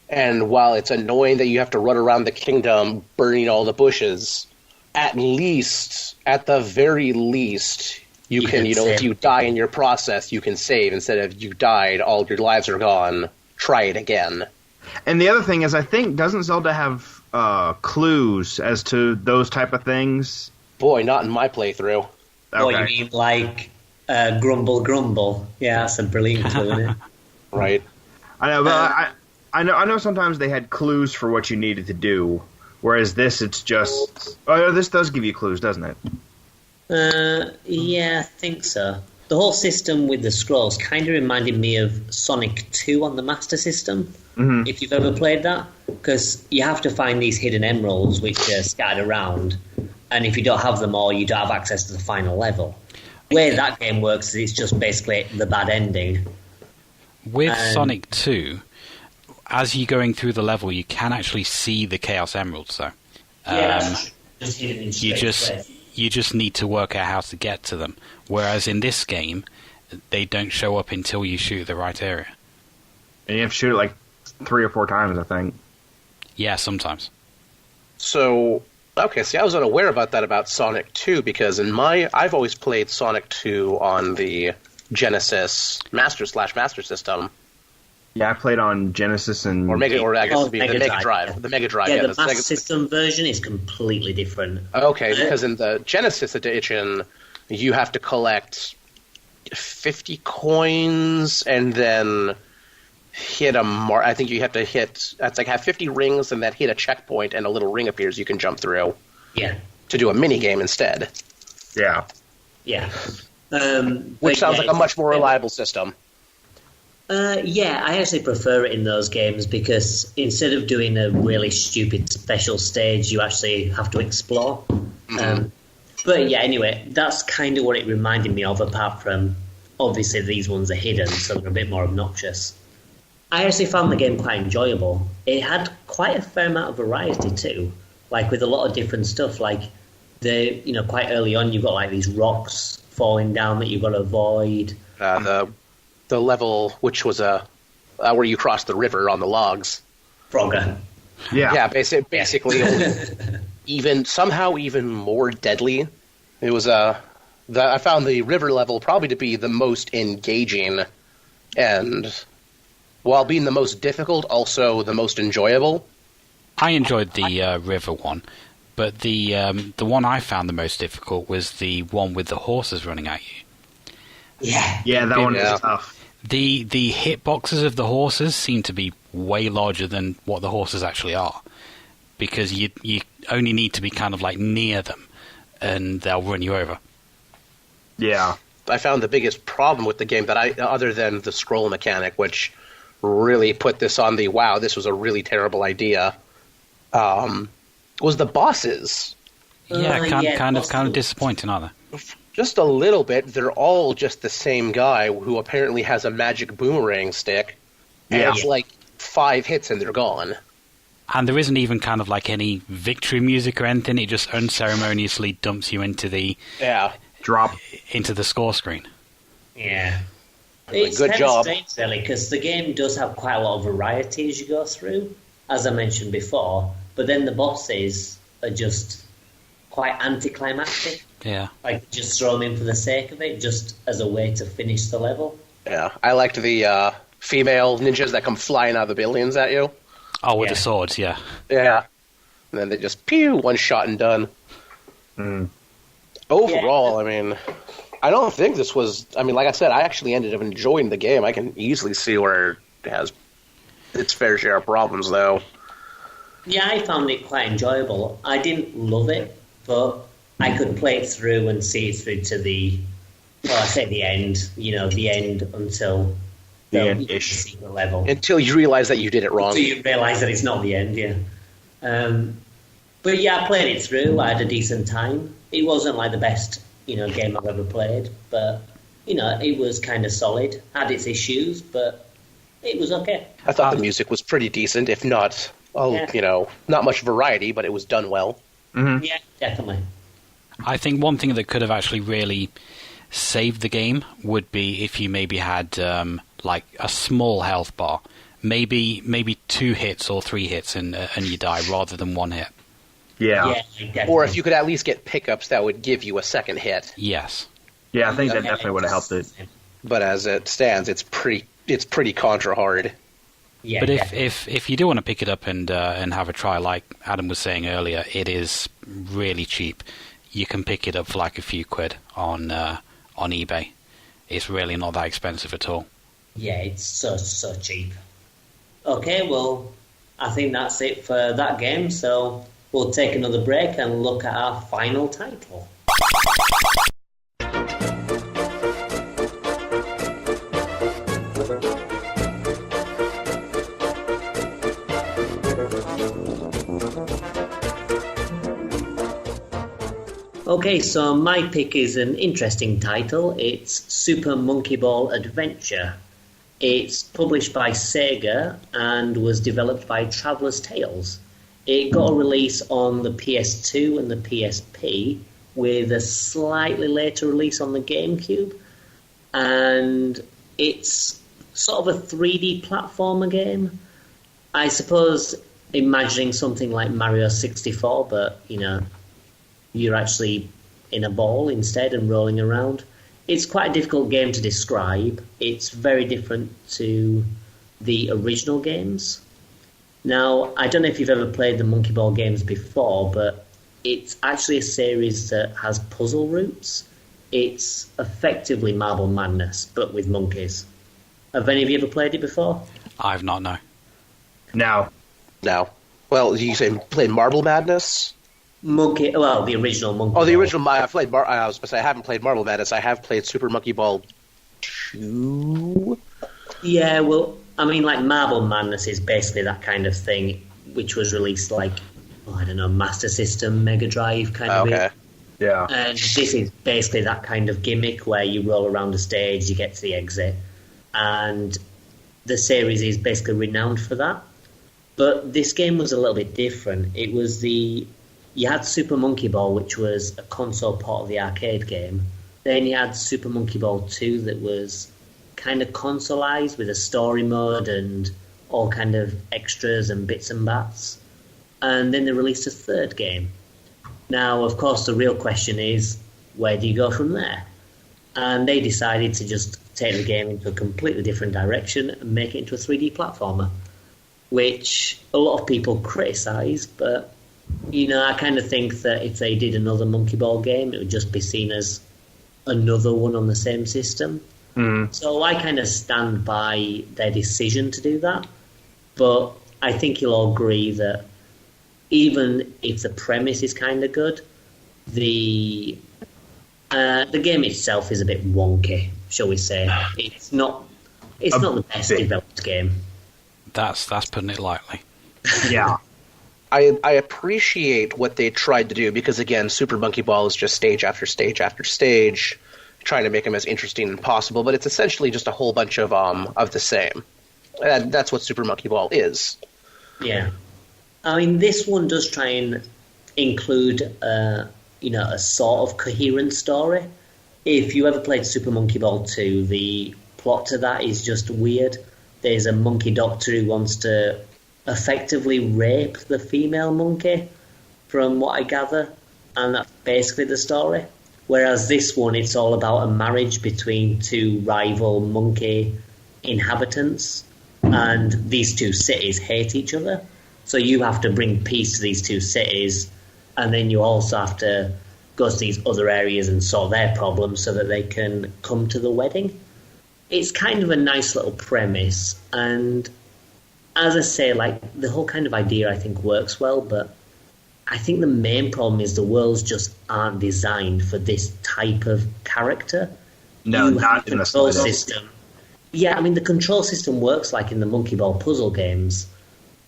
And while it's annoying that you have to run around the kingdom burning all the bushes, at the very least, you can if you die in your process, you can save. Instead of you died, all your lives are gone, try it again. And the other thing is, I think, doesn't Zelda have clues as to those type of things? Boy, not in my playthrough. Okay. Oh, you mean like grumble, grumble? Yeah, that's a brilliant clue, isn't it? Right. I know, but I know sometimes they had clues for what you needed to do, whereas this, it's just... Oh, this does give you clues, doesn't it? Yeah, I think so. The whole system with the scrolls kind of reminded me of Sonic 2 on the Master System, if you've ever played that. Because you have to find these hidden emeralds which are scattered around, and if you don't have them all, you don't have access to the final level. The way that game works is it's just basically the bad ending. With Sonic 2, as you're going through the level, you can actually see the Chaos Emeralds, though. That's just hidden in you just need to work out how to get to them. Whereas in this game, they don't show up until you shoot the right area. And you have to shoot it like 3 or 4 times, I think. Yeah, sometimes. So, okay, see, I was unaware about that about Sonic 2, because I've always played Sonic 2 on the Genesis Master System. Yeah, I played on Genesis and... Or Mega Drive. Drive. The Mega Drive, Yeah, yeah. the Master System version is completely different. Okay, because in the Genesis edition, you have to collect 50 coins and then hit I think you have to hit... It's like have 50 rings and then hit a checkpoint and a little ring appears you can jump through. Yeah. To do a mini game instead. Yeah. Yeah. Which sounds like a much more reliable system. Yeah, I actually prefer it in those games because instead of doing a really stupid special stage, you actually have to explore. Mm-hmm. But yeah, anyway, that's kind of what it reminded me of, apart from obviously these ones are hidden, so they're a bit more obnoxious. I actually found the game quite enjoyable. It had quite a fair amount of variety too, like with a lot of different stuff. Like quite early on, you've got like these rocks falling down that you've got to avoid. The level, which was where you cross the river on the logs. Frogger. Yeah. Yeah, basically even more deadly. It was I found the river level probably to be the most engaging, and while being the most difficult, also the most enjoyable. I enjoyed the river one, but the one I found the most difficult was the one with the horses running at you. Yeah, that one is tough. The hitboxes of the horses seem to be way larger than what the horses actually are, because you only need to be kind of like near them, and they'll run you over. Yeah. I found the biggest problem with the game other than the scroll mechanic, which really put this on the wow, this was a really terrible idea, was the bosses. Yeah, kind of disappointing, aren't they? Just a little bit. They're all just the same guy who apparently has a magic boomerang stick. And it's like 5 hits and they're gone. And there isn't even kind of like any victory music or anything. It just unceremoniously dumps you into the into the score screen. Yeah. It's good job. Strange, really, because the game does have quite a lot of variety as you go through, as I mentioned before. But then the bosses are just quite anticlimactic. Yeah. Like, just throw them in for the sake of it, just as a way to finish the level. Yeah. I liked the female ninjas that come flying out of the buildings at you. Oh, with the swords, yeah. Yeah. And then they just, pew, one shot and done. Overall, I mean, I don't think this was... I mean, like I said, I actually ended up enjoying the game. I can easily see where it has its fair share of problems, though. Yeah, I found it quite enjoyable. I didn't love it, but I could play it through and see it through to the... Well, I say the end. The end until... The end-ish. Level. Until you realize that you did it wrong. Until you realize that it's not the end, yeah. But yeah, I played it through. I had a decent time. It wasn't like the best, game I've ever played, but it was kind of solid. Had its issues, but it was okay. I thought the music was pretty decent, if not, not much variety, but it was done well. Mm-hmm. Yeah, definitely. I think one thing that could have actually really saved the game would be if you maybe had like a small health bar, maybe 2 hits or 3 hits and you die rather than 1 hit. Yeah. Or if you could at least get pickups that would give you a second hit. Yes. Yeah, I think that definitely would have helped it. But as it stands, it's pretty contra hard. Yeah. But if you do want to pick it up and have a try, like Adam was saying earlier, it is really cheap. You can pick it up for like a few quid on eBay. It's really not that expensive at all. Yeah, it's so cheap. Okay, well, I think that's it for that game, so we'll take another break and look at our final title. Okay, so my pick is an interesting title. It's Super Monkey Ball Adventure. It's published by Sega and was developed by Traveller's Tales. It got a release on the PS2 and the PSP, with a slightly later release on the GameCube. And it's sort of a 3D platformer game. I suppose imagining something like Mario 64, but, you're actually in a ball instead and rolling around. It's quite a difficult game to describe. It's very different to the original games. Now, I don't know if you've ever played the Monkey Ball games before, but it's actually a series that has puzzle roots. It's effectively Marble Madness, but with monkeys. Have any of you ever played it before? I've not, no. No. No. Well, you say played Marble Madness? The original Monkey Ball. Oh, the original. I was supposed to say I haven't played Marble Madness. I have played Super Monkey Ball 2. Yeah, well, I mean, like Marble Madness is basically that kind of thing, which was released Master System, Mega Drive kind of Okay. Yeah. And this is basically that kind of gimmick where you roll around the stage, you get to the exit, and the series is basically renowned for that. But this game was a little bit different. It was you had Super Monkey Ball, which was a console port of the arcade game. Then you had Super Monkey Ball 2 that was kind of consoleized with a story mode and all kind of extras and bits and bats. And then they released a third game. Now, of course, the real question is, where do you go from there? And they decided to just take the game into a completely different direction and make it into a 3D platformer, which a lot of people criticise, but I kind of think that if they did another Monkey Ball game, it would just be seen as another one on the same system. So I kind of stand by their decision to do that. But I think you'll all agree that even if the premise is kind of good, the game itself is a bit wonky, shall we say. It's not the best developed game. That's putting it lightly. Yeah. I appreciate what they tried to do because, again, Super Monkey Ball is just stage after stage after stage, trying to make them as interesting as possible, but it's essentially just a whole bunch of the same. And that's what Super Monkey Ball is. Yeah. I mean, this one does try and include, a sort of coherent story. If you ever played Super Monkey Ball 2, the plot to that is just weird. There's a monkey doctor who wants to effectively rape the female monkey, from what I gather, and that's basically the story. Whereas this one, it's all about a marriage between two rival monkey inhabitants, and these two cities hate each other. So you have to bring peace to these two cities, and then you also have to go to these other areas and solve their problems so that they can come to the wedding. It's kind of a nice little premise, and as I say, the whole kind of idea I think works well, but I think the main problem is the worlds just aren't designed for this type of character. No, not in the control system. Yeah, I mean, the control system works like in the Monkey Ball puzzle games,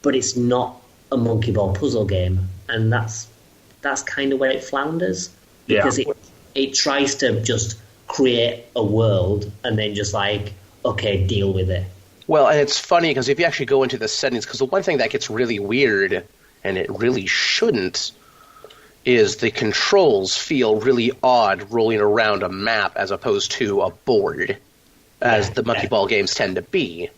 but it's not a Monkey Ball puzzle game, and that's kind of where it flounders, because it tries to just create a world and then just okay, deal with it. Well, and it's funny because if you actually go into the settings, because the one thing that gets really weird, and it really shouldn't, is the controls feel really odd rolling around a map as opposed to a board, as the Monkey Ball games tend to be.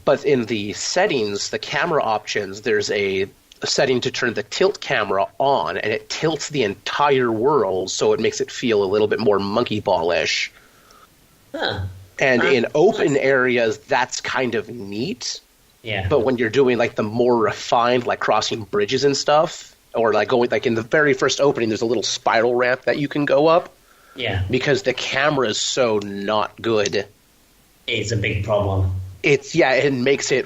But in the settings, the camera options, there's a setting to turn the tilt camera on, and it tilts the entire world, so it makes it feel a little bit more Monkey Ball-ish. Huh. And in open areas, that's kind of neat. Yeah. But when you're doing the more refined, crossing bridges and stuff, or going in the very first opening, there's a little spiral ramp that you can go up. Yeah. Because the camera is so not good. It's a big problem. It makes it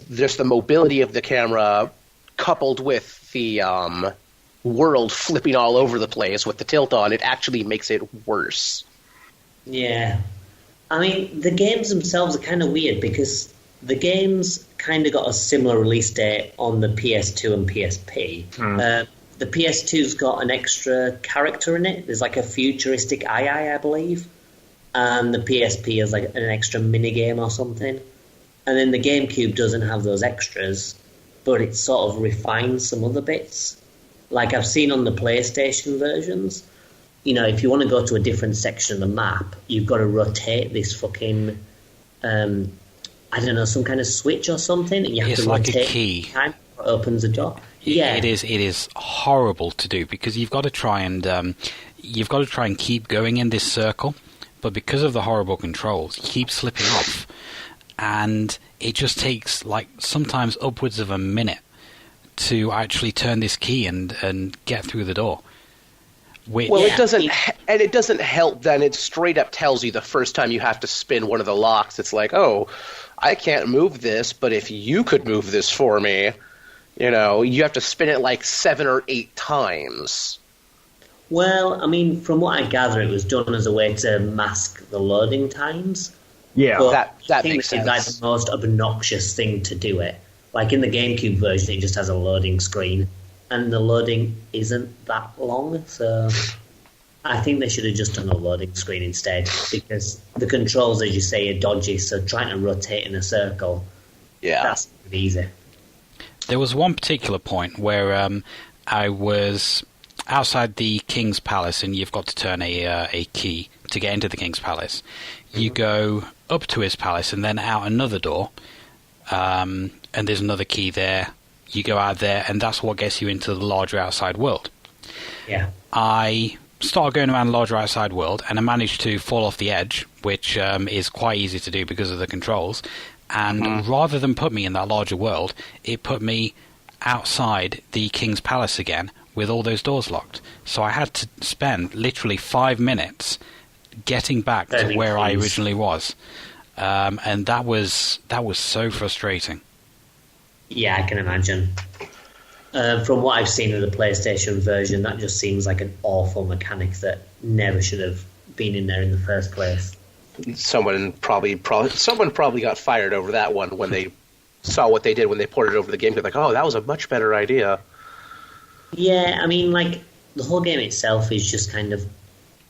just the mobility of the camera coupled with the world flipping all over the place with the tilt on, it actually makes it worse. Yeah. I mean, the games themselves are kind of weird because the games kind of got a similar release date on the PS2 and PSP. The PS2's got an extra character in it. There's like a futuristic I believe. And the PSP has like an extra minigame or something. And then the GameCube doesn't have those extras, but it sort of refines some other bits. Like I've seen on the PlayStation versions, you know, if you want to go to a different section of the map, you've got to rotate this fucking, I don't know, some kind of switch or something, and you have it's to like rotate a key. Time before it opens the door. Yeah, It is horrible to do because you've got to try and keep going in this circle, but because of the horrible controls, you keep slipping off, and it just takes like sometimes upwards of a minute to actually turn this key and get through the door. Well, it doesn't, and it doesn't help. Then it straight up tells you the first time you have to spin one of the locks. It's like, oh, I can't move this, but if you could move this for me, you know, you have to spin it like 7 or 8 times. Well, I mean, from what I gather, it was done as a way to mask the loading times. Yeah, But that I think makes it's like sense. the most obnoxious thing to do it. Like in the GameCube version, it just has a loading screen, and the loading isn't that long, so I think they should have just done a loading screen instead, because the controls, as you say, are dodgy, so trying to rotate in a circle, Yeah. that's pretty easy. There was one particular point where I was outside the King's Palace, and you've got to turn a key to get into the King's Palace. You go up to his palace and then out another door, and there's another key there. You go out there, and that's what gets you into the larger outside world. Yeah. I started going around the larger outside world, and I managed to fall off the edge, which is quite easy to do because of the controls. And rather than put me in that larger world, it put me outside the King's Palace again with all those doors locked. So I had to spend literally 5 minutes getting back to where I originally was. And that was so frustrating. Yeah, I can imagine. From what I've seen of the PlayStation version, that just seems like an awful mechanic that never should have been in there in the first place. Someone probably got fired over that one when they saw what they did when they ported it over the game. They're like, oh, that was a much better idea. Yeah, I mean, like, the whole game itself is just kind of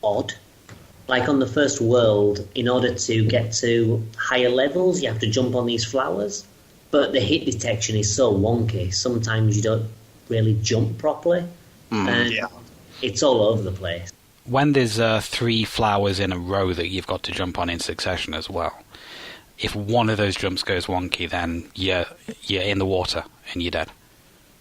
odd. Like, on the first world, in order to get to higher levels, you have to jump on these flowers. But the hit detection is so wonky, sometimes you don't really jump properly. And it's all over the place. When there's 3 flowers in a row that you've got to jump on in succession as well, if one of those jumps goes wonky, then you're in the water and you're dead.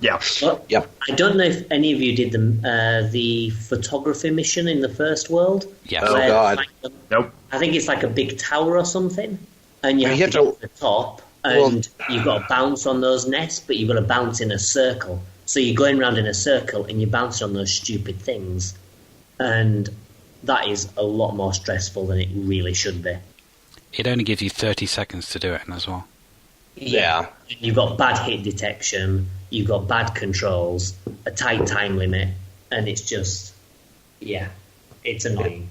Yeah. Well, Yep. I don't know if any of you did the photography mission in the first world. Yes. Oh, where God. Nope. I think it's like a big tower or something, and you Well, have to get to the top, and you've got to bounce on those nests, but you've got to bounce in a circle. So you're going around in a circle, and you're bouncing on those stupid things, and that is a lot more stressful than it really should be. It only gives you 30 seconds to do it as well. Yeah. You've got bad hit detection, you've got bad controls, a tight time limit, and it's just, it's annoying.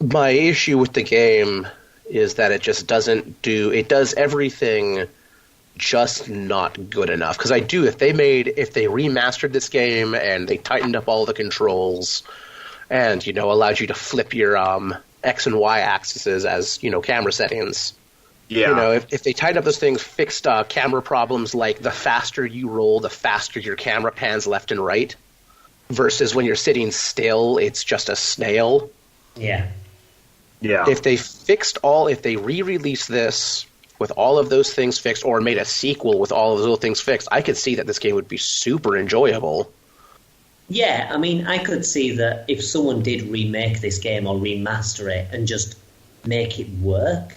My issue with the game is that it just it does everything just not good enough. Because if they remastered this game and they tightened up all the controls and, allowed you to flip your X and Y axes as, camera settings. Yeah. If they tightened up those things, fixed camera problems like the faster you roll, the faster your camera pans left and right, versus when you're sitting still, it's just a snail. Yeah. Yeah. If they re-released this with all of those things fixed, or made a sequel with all of those things fixed, I could see that this game would be super enjoyable. Yeah, I mean, I could see that if someone did remake this game or remaster it and just make it work,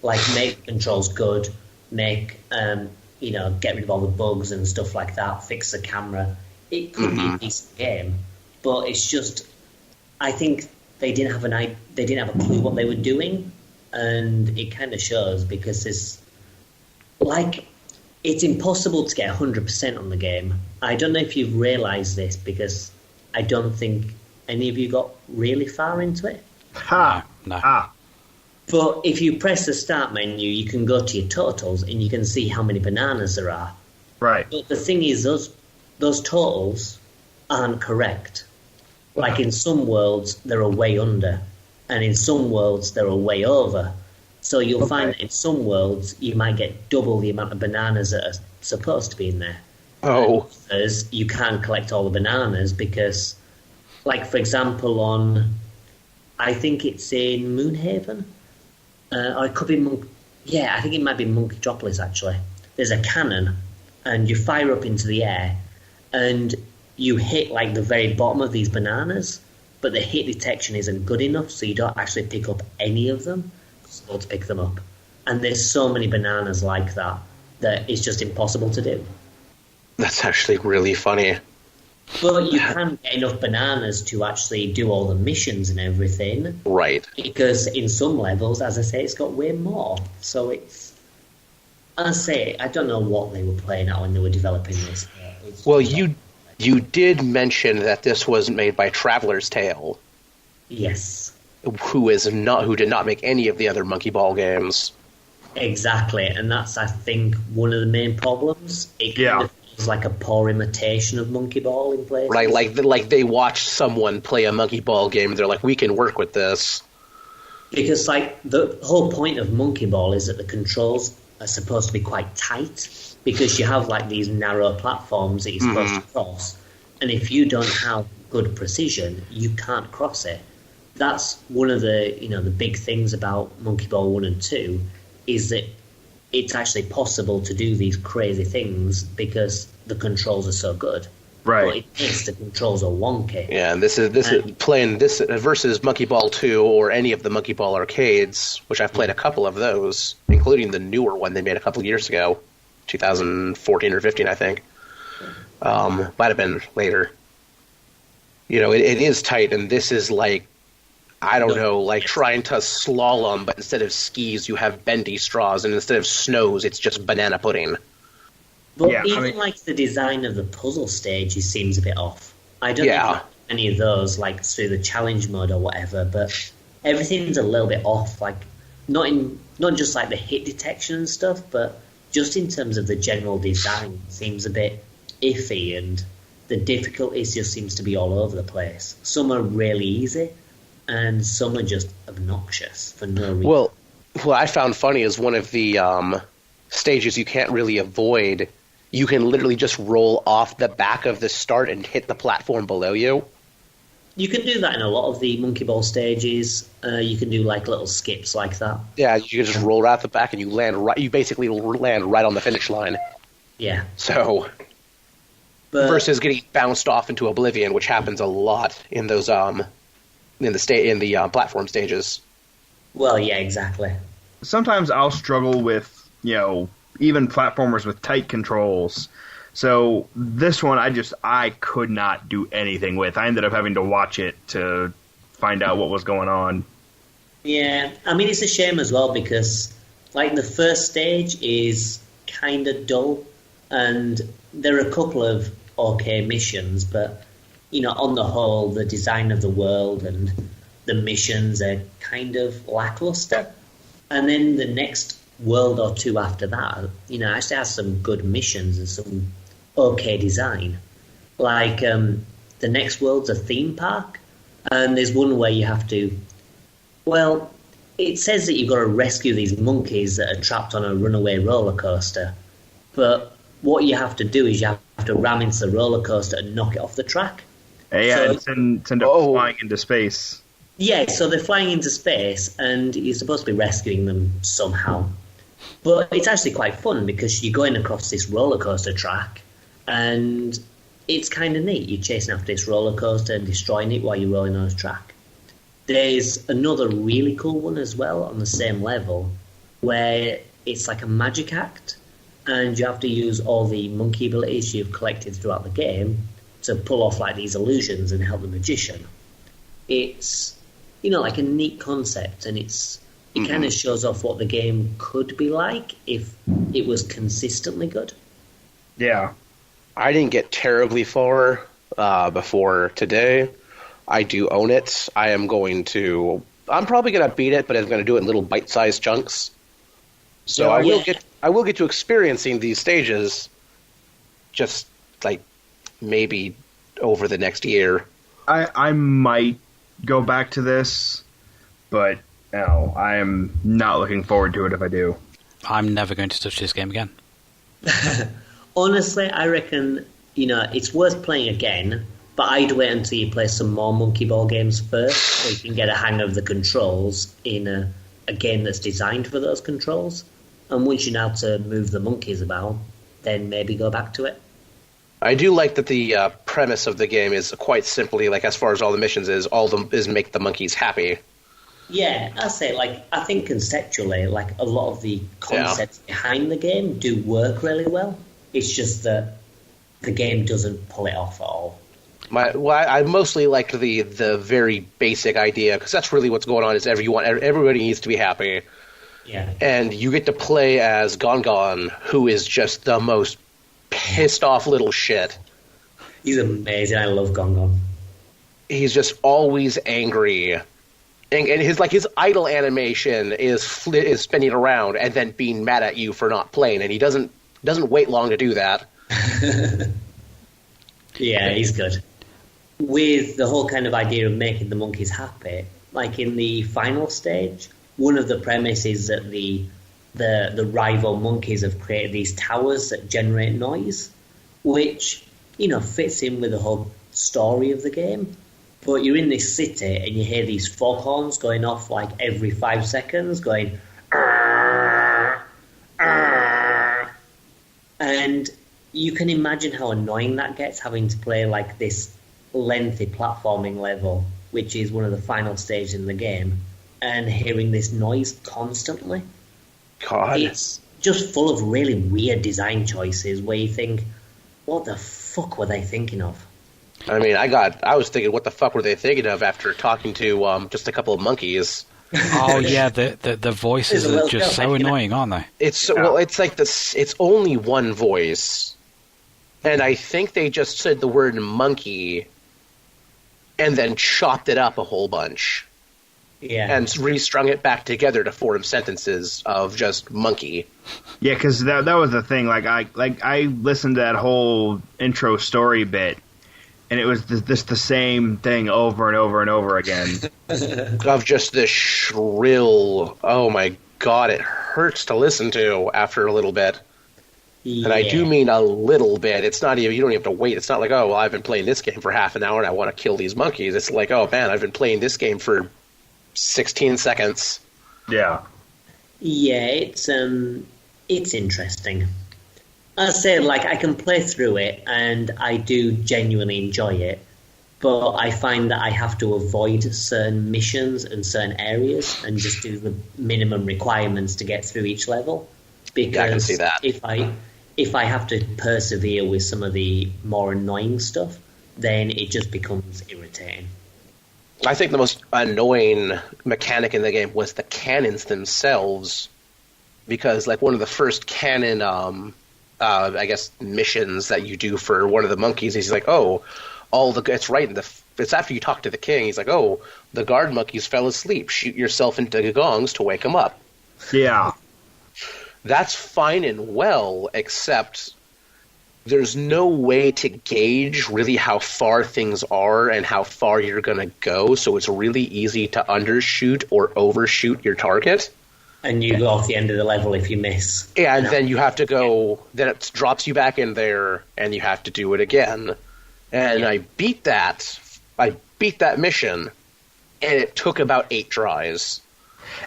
like make the controls good, get rid of all the bugs and stuff like that, fix the camera, it could be a decent game. But it's just, I think they didn't have a clue what they were doing, and it kind of shows because it's impossible to get 100% on the game. I don't know if you've realised this, because I don't think any of you got really far into it. Ha! No. Ah. But if you press the start menu, you can go to your totals and you can see how many bananas there are. Right. But the thing is, those totals aren't correct. Like in some worlds, they're a way under, and in some worlds, they're a way over. So you'll find that in some worlds, you might get double the amount of bananas that are supposed to be in there. Oh. As you can't collect all the bananas because, like, for example, I think it's in Moonhaven, or it could be I think it might be Monkeytropolis, actually. There's a cannon, and you fire up into the air, and you hit, like, the very bottom of these bananas, but the hit detection isn't good enough, so you don't actually pick up any of them. To pick them up, and there's so many bananas like that it's just impossible to do. That's actually really funny. But you can't get enough bananas to actually do all the missions and everything, Right. because in some levels, as I say, it's got way more. So I don't know what they were playing at when they were developing this. Well, you did mention that this was made by Traveler's Tale. Yes. Who did not make any of the other Monkey Ball games. Exactly, and that's, I think, one of the main problems. It kind of feels like a poor imitation of Monkey Ball in places. Right, like they watched someone play a Monkey Ball game, they're like, we can work with this. Because, like, the whole point of Monkey Ball is that the controls are supposed to be quite tight, because you have, like, these narrow platforms that you're supposed to cross, and if you don't have good precision, you can't cross it. That's one of the the big things about Monkey Ball 1 and 2 is that it's actually possible to do these crazy things because the controls are so good. Right. But it makes the controls are wonky. Yeah, and this is playing this versus Monkey Ball 2 or any of the Monkey Ball arcades, which I've played a couple of those, including the newer one they made a couple of years ago, 2014 or 15, I think. Might have been later. It is tight, and this is like, I don't know, like trying to slalom, but instead of skis, you have bendy straws, and instead of snows, it's just banana pudding. But like the design of the puzzle stages seems a bit off. I don't think any of those, like through the challenge mode or whatever, but everything's a little bit off. Like not just like the hit detection and stuff, but just in terms of the general design, it seems a bit iffy, and the difficulties just seems to be all over the place. Some are really easy, and some are just obnoxious for no reason. Well, what I found funny is one of the stages you can't really avoid. You can literally just roll off the back of the start and hit the platform below you. You can do that in a lot of the Monkey Ball stages. You can do like little skips like that. Yeah, you can just roll right off the back and you basically land right on the finish line. Yeah. So, versus getting bounced off into oblivion, which happens a lot in those in the platform stages. Well, yeah, exactly. Sometimes I'll struggle with, even platformers with tight controls. So this one, I could not do anything with. I ended up having to watch it to find out what was going on. Yeah, I mean, it's a shame as well because, like, the first stage is kind of dull, and there are a couple of okay missions, but on the whole, the design of the world and the missions are kind of lackluster. And then the next world or two after that, actually has some good missions and some okay design. Like, the next world's a theme park, and there's one where you have to... Well, it says that you've got to rescue these monkeys that are trapped on a runaway roller coaster, but what you have to do is you have to ram into the roller coaster and knock it off the track. Yeah, so, and send up flying into space. Yeah, so they're flying into space, and you're supposed to be rescuing them somehow. But it's actually quite fun because you're going across this roller coaster track, and it's kind of neat. You're chasing after this roller coaster and destroying it while you're rolling on a track. There's another really cool one as well on the same level, where it's like a magic act, and you have to use all the monkey abilities you've collected throughout the game to pull off like these illusions and help the magician. It's like a neat concept, and it kind of shows off what the game could be like if it was consistently good. Yeah. I didn't get terribly far before today. I do own it. I'm probably going to beat it, but I'm going to do it in little bite-sized chunks. So I will get to experiencing these stages just like maybe over the next year. I might go back to this, but no, I am not looking forward to it if I do. I'm never going to touch this game again. Honestly, I reckon, it's worth playing again, but I'd wait until you play some more Monkey Ball games first, so you can get a hang of the controls in a game that's designed for those controls. And once you know how to move the monkeys about, then maybe go back to it. I do like that the premise of the game is quite simply, like, as far as all the missions is make the monkeys happy. Yeah, I say, I think conceptually, a lot of the concepts behind the game do work really well. It's just that the game doesn't pull it off at all. I mostly liked the very basic idea, because that's really what's going on, is everybody needs to be happy. Yeah. And you get to play as Gon, who is just the most pissed off little shit. He's amazing. I love Gon. He's just always angry. And his idle animation is spinning around and then being mad at you for not playing, and he doesn't wait long to do that. Yeah, he's good. With the whole kind of idea of making the monkeys happy, like in the final stage, one of the premises that the rival monkeys have created these towers that generate noise, which, fits in with the whole story of the game. But you're in this city and you hear these foghorns going off every 5 seconds, going, "Arr, arr." And you can imagine how annoying that gets, having to play this lengthy platforming level, which is one of the final stages in the game, and hearing this noise constantly. God. It's just full of really weird design choices where you think, what the fuck were they thinking of? I mean, I was thinking, what the fuck were they thinking of after talking to just a couple of monkeys? Oh yeah, the voices are just so annoying, aren't they? It's like this. It's only one voice, and I think they just said the word monkey, and then chopped it up a whole bunch. Yeah, and restrung it back together to form sentences of just monkey. Yeah, because that was the thing. I listened to that whole intro story bit, and it was just the same thing over and over and over again. Of just this shrill, oh my god, it hurts to listen to after a little bit. Yeah. And I do mean a little bit. It's not even, you don't even have to wait. It's not like, oh, well, I've been playing this game for half an hour and I want to kill these monkeys. It's like, oh man, I've been playing this game for 16 seconds. Yeah. Yeah, it's interesting. I say, I can play through it, and I do genuinely enjoy it, but I find that I have to avoid certain missions and certain areas and just do the minimum requirements to get through each level. Because I can see that. If I have to persevere with some of the more annoying stuff, then it just becomes irritating. I think the most annoying mechanic in the game was the cannons themselves, because one of the first cannon I guess missions that you do for one of the monkeys, he's like, oh, it's right, it's after you talk to the king, he's like, oh, the guard monkeys fell asleep, shoot yourself into gongs to wake them up. Yeah. That's fine and well, except there's no way to gauge really how far things are and how far you're going to go, so it's really easy to undershoot or overshoot your target. And you go off the end of the level if you miss. And then you have to go, then it drops you back in there, and you have to do it again. And I beat that mission, and it took about 8 tries.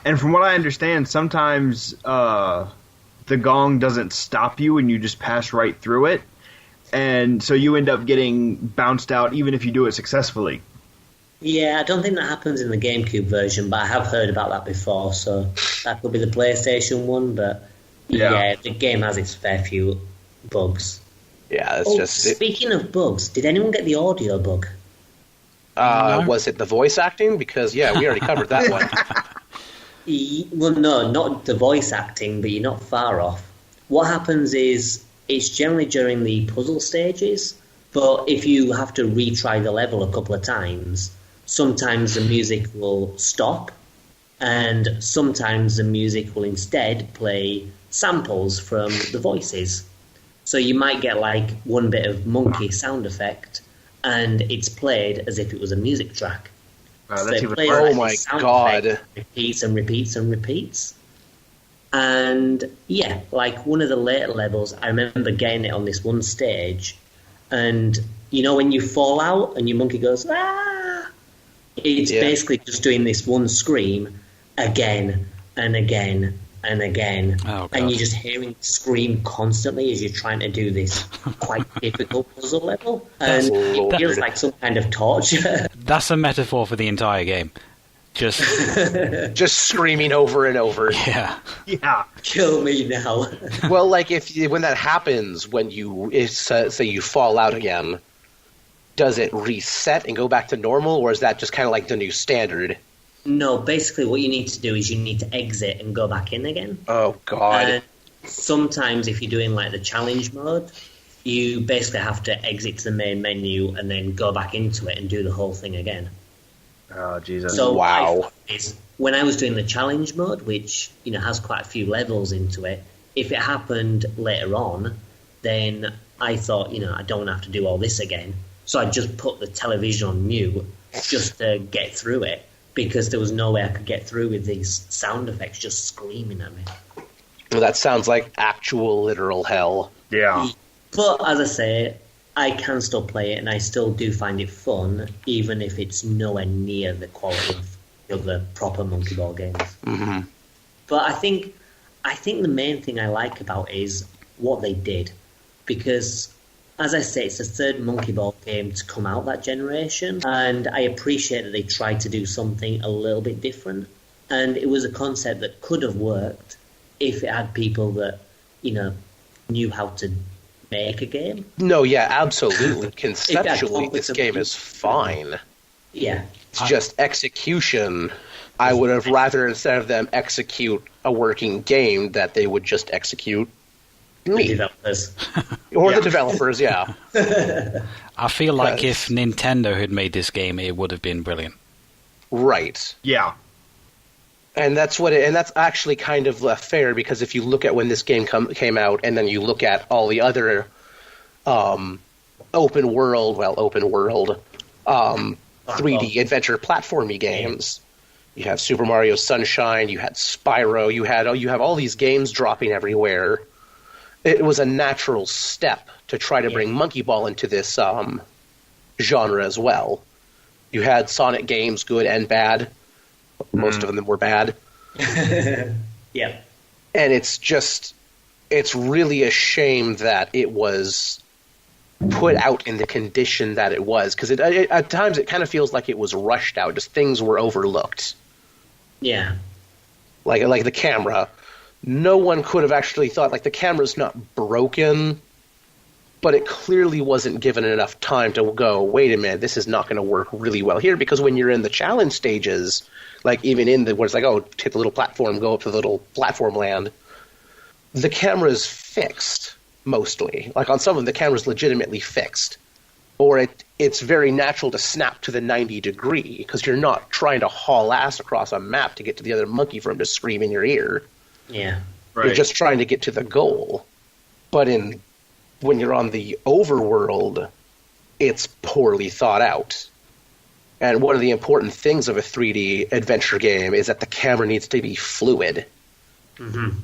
And from what I understand, sometimes the gong doesn't stop you, and you just pass right through it. And so you end up getting bounced out even if you do it successfully. Yeah, I don't think that happens in the GameCube version, but I have heard about that before, so that could be the PlayStation one, but yeah the game has its fair few bugs. Yeah, Speaking of bugs, did anyone get the audio bug? No. Was it the voice acting? Because, we already covered that one. Well, no, not the voice acting, but you're not far off. What happens is, it's generally during the puzzle stages, but if you have to retry the level a couple of times, sometimes the music will stop, and sometimes the music will instead play samples from the voices. So you might get one bit of monkey sound effect, and it's played as if it was a music track. So that's it even plays worse. Oh like my this sound God. effect, repeats and repeats and repeats. And yeah, like one of the later levels, I remember getting it on this one stage, and you know when you fall out and your monkey goes, ah! It's basically just doing this one scream again and again and again. Oh, God. And you're just hearing the scream constantly as you're trying to do this quite difficult puzzle level. And it feels like some kind of torture. That's a metaphor for the entire game. Just screaming over and over. yeah. Yeah. Kill me now. Well, like when that happens, when say you fall out again, does it reset and go back to normal, or is that just kind of like the new standard? No, basically what you need to do is you need to exit and go back in again. Oh, God. And sometimes if you're doing like the challenge mode, you basically have to exit to the main menu and then go back into it and do the whole thing again. Oh, Jesus. So Wow. what I found is when I was doing the challenge mode, which has quite a few levels into it, if it happened later on, then I thought I don't have to do all this again. So I just put the television on mute just to get through it, because there was no way I could get through with these sound effects just screaming at me. Well, that sounds like actual literal hell. Yeah. But as I say, I can still play it, and I still do find it fun, even if it's nowhere near the quality of the proper Monkey Ball games. Mm-hmm. But I think the main thing I like about it is what they did, because, as I say, it's the third Monkey Ball game to come out that generation, and I appreciate that they tried to do something a little bit different, and it was a concept that could have worked if it had people that knew how to make a game. No, yeah, absolutely. Conceptually, this game is fine. Yeah. It's just execution. I would have rather, instead of them execute a working game, that they would just execute The me. developers. Or the developers, yeah. I feel like if Nintendo had made this game, it would have been brilliant. Right. Yeah. And that's actually kind of fair, because if you look at when this game came out, and then you look at all the other open world 3D adventure platformy games, you have Super Mario Sunshine, you had Spyro, you have all these games dropping everywhere. It was a natural step to try to bring Monkey Ball into this genre as well. You had Sonic games, good and bad. Most of them were bad. Yeah. And it's really a shame that it was put out in the condition that it was, because at times it kind of feels like it was rushed out. Just things were overlooked. Yeah. Like the camera. No one could have actually thought, like, the camera's not broken, but it clearly wasn't given enough time to go, wait a minute, this is not going to work really well here, because when you're in the challenge stages, like even in where it's like, oh, hit the little platform, go up to the little platform land, the camera's fixed, mostly. Like on some of them, the camera's legitimately fixed. Or it's very natural to snap to the 90 degree, because you're not trying to haul ass across a map to get to the other monkey for him to scream in your ear. Yeah. Right. You're just trying to get to the goal. But when you're on the overworld, it's poorly thought out. And one of the important things of a 3D adventure game is that the camera needs to be fluid. Mm-hmm.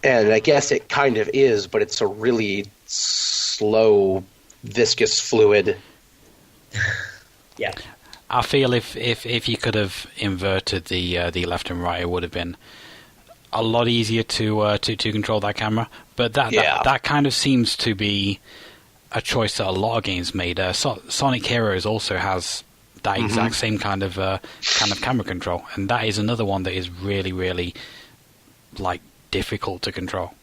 And I guess it kind of is, but it's a really slow, viscous fluid. Yeah. I feel if you could have inverted the left and right, it would have been a lot easier to control that camera. But that kind of seems to be a choice that a lot of games made. Sonic Heroes also has that exact same kind of camera control, and that is another one that is really, really difficult to control.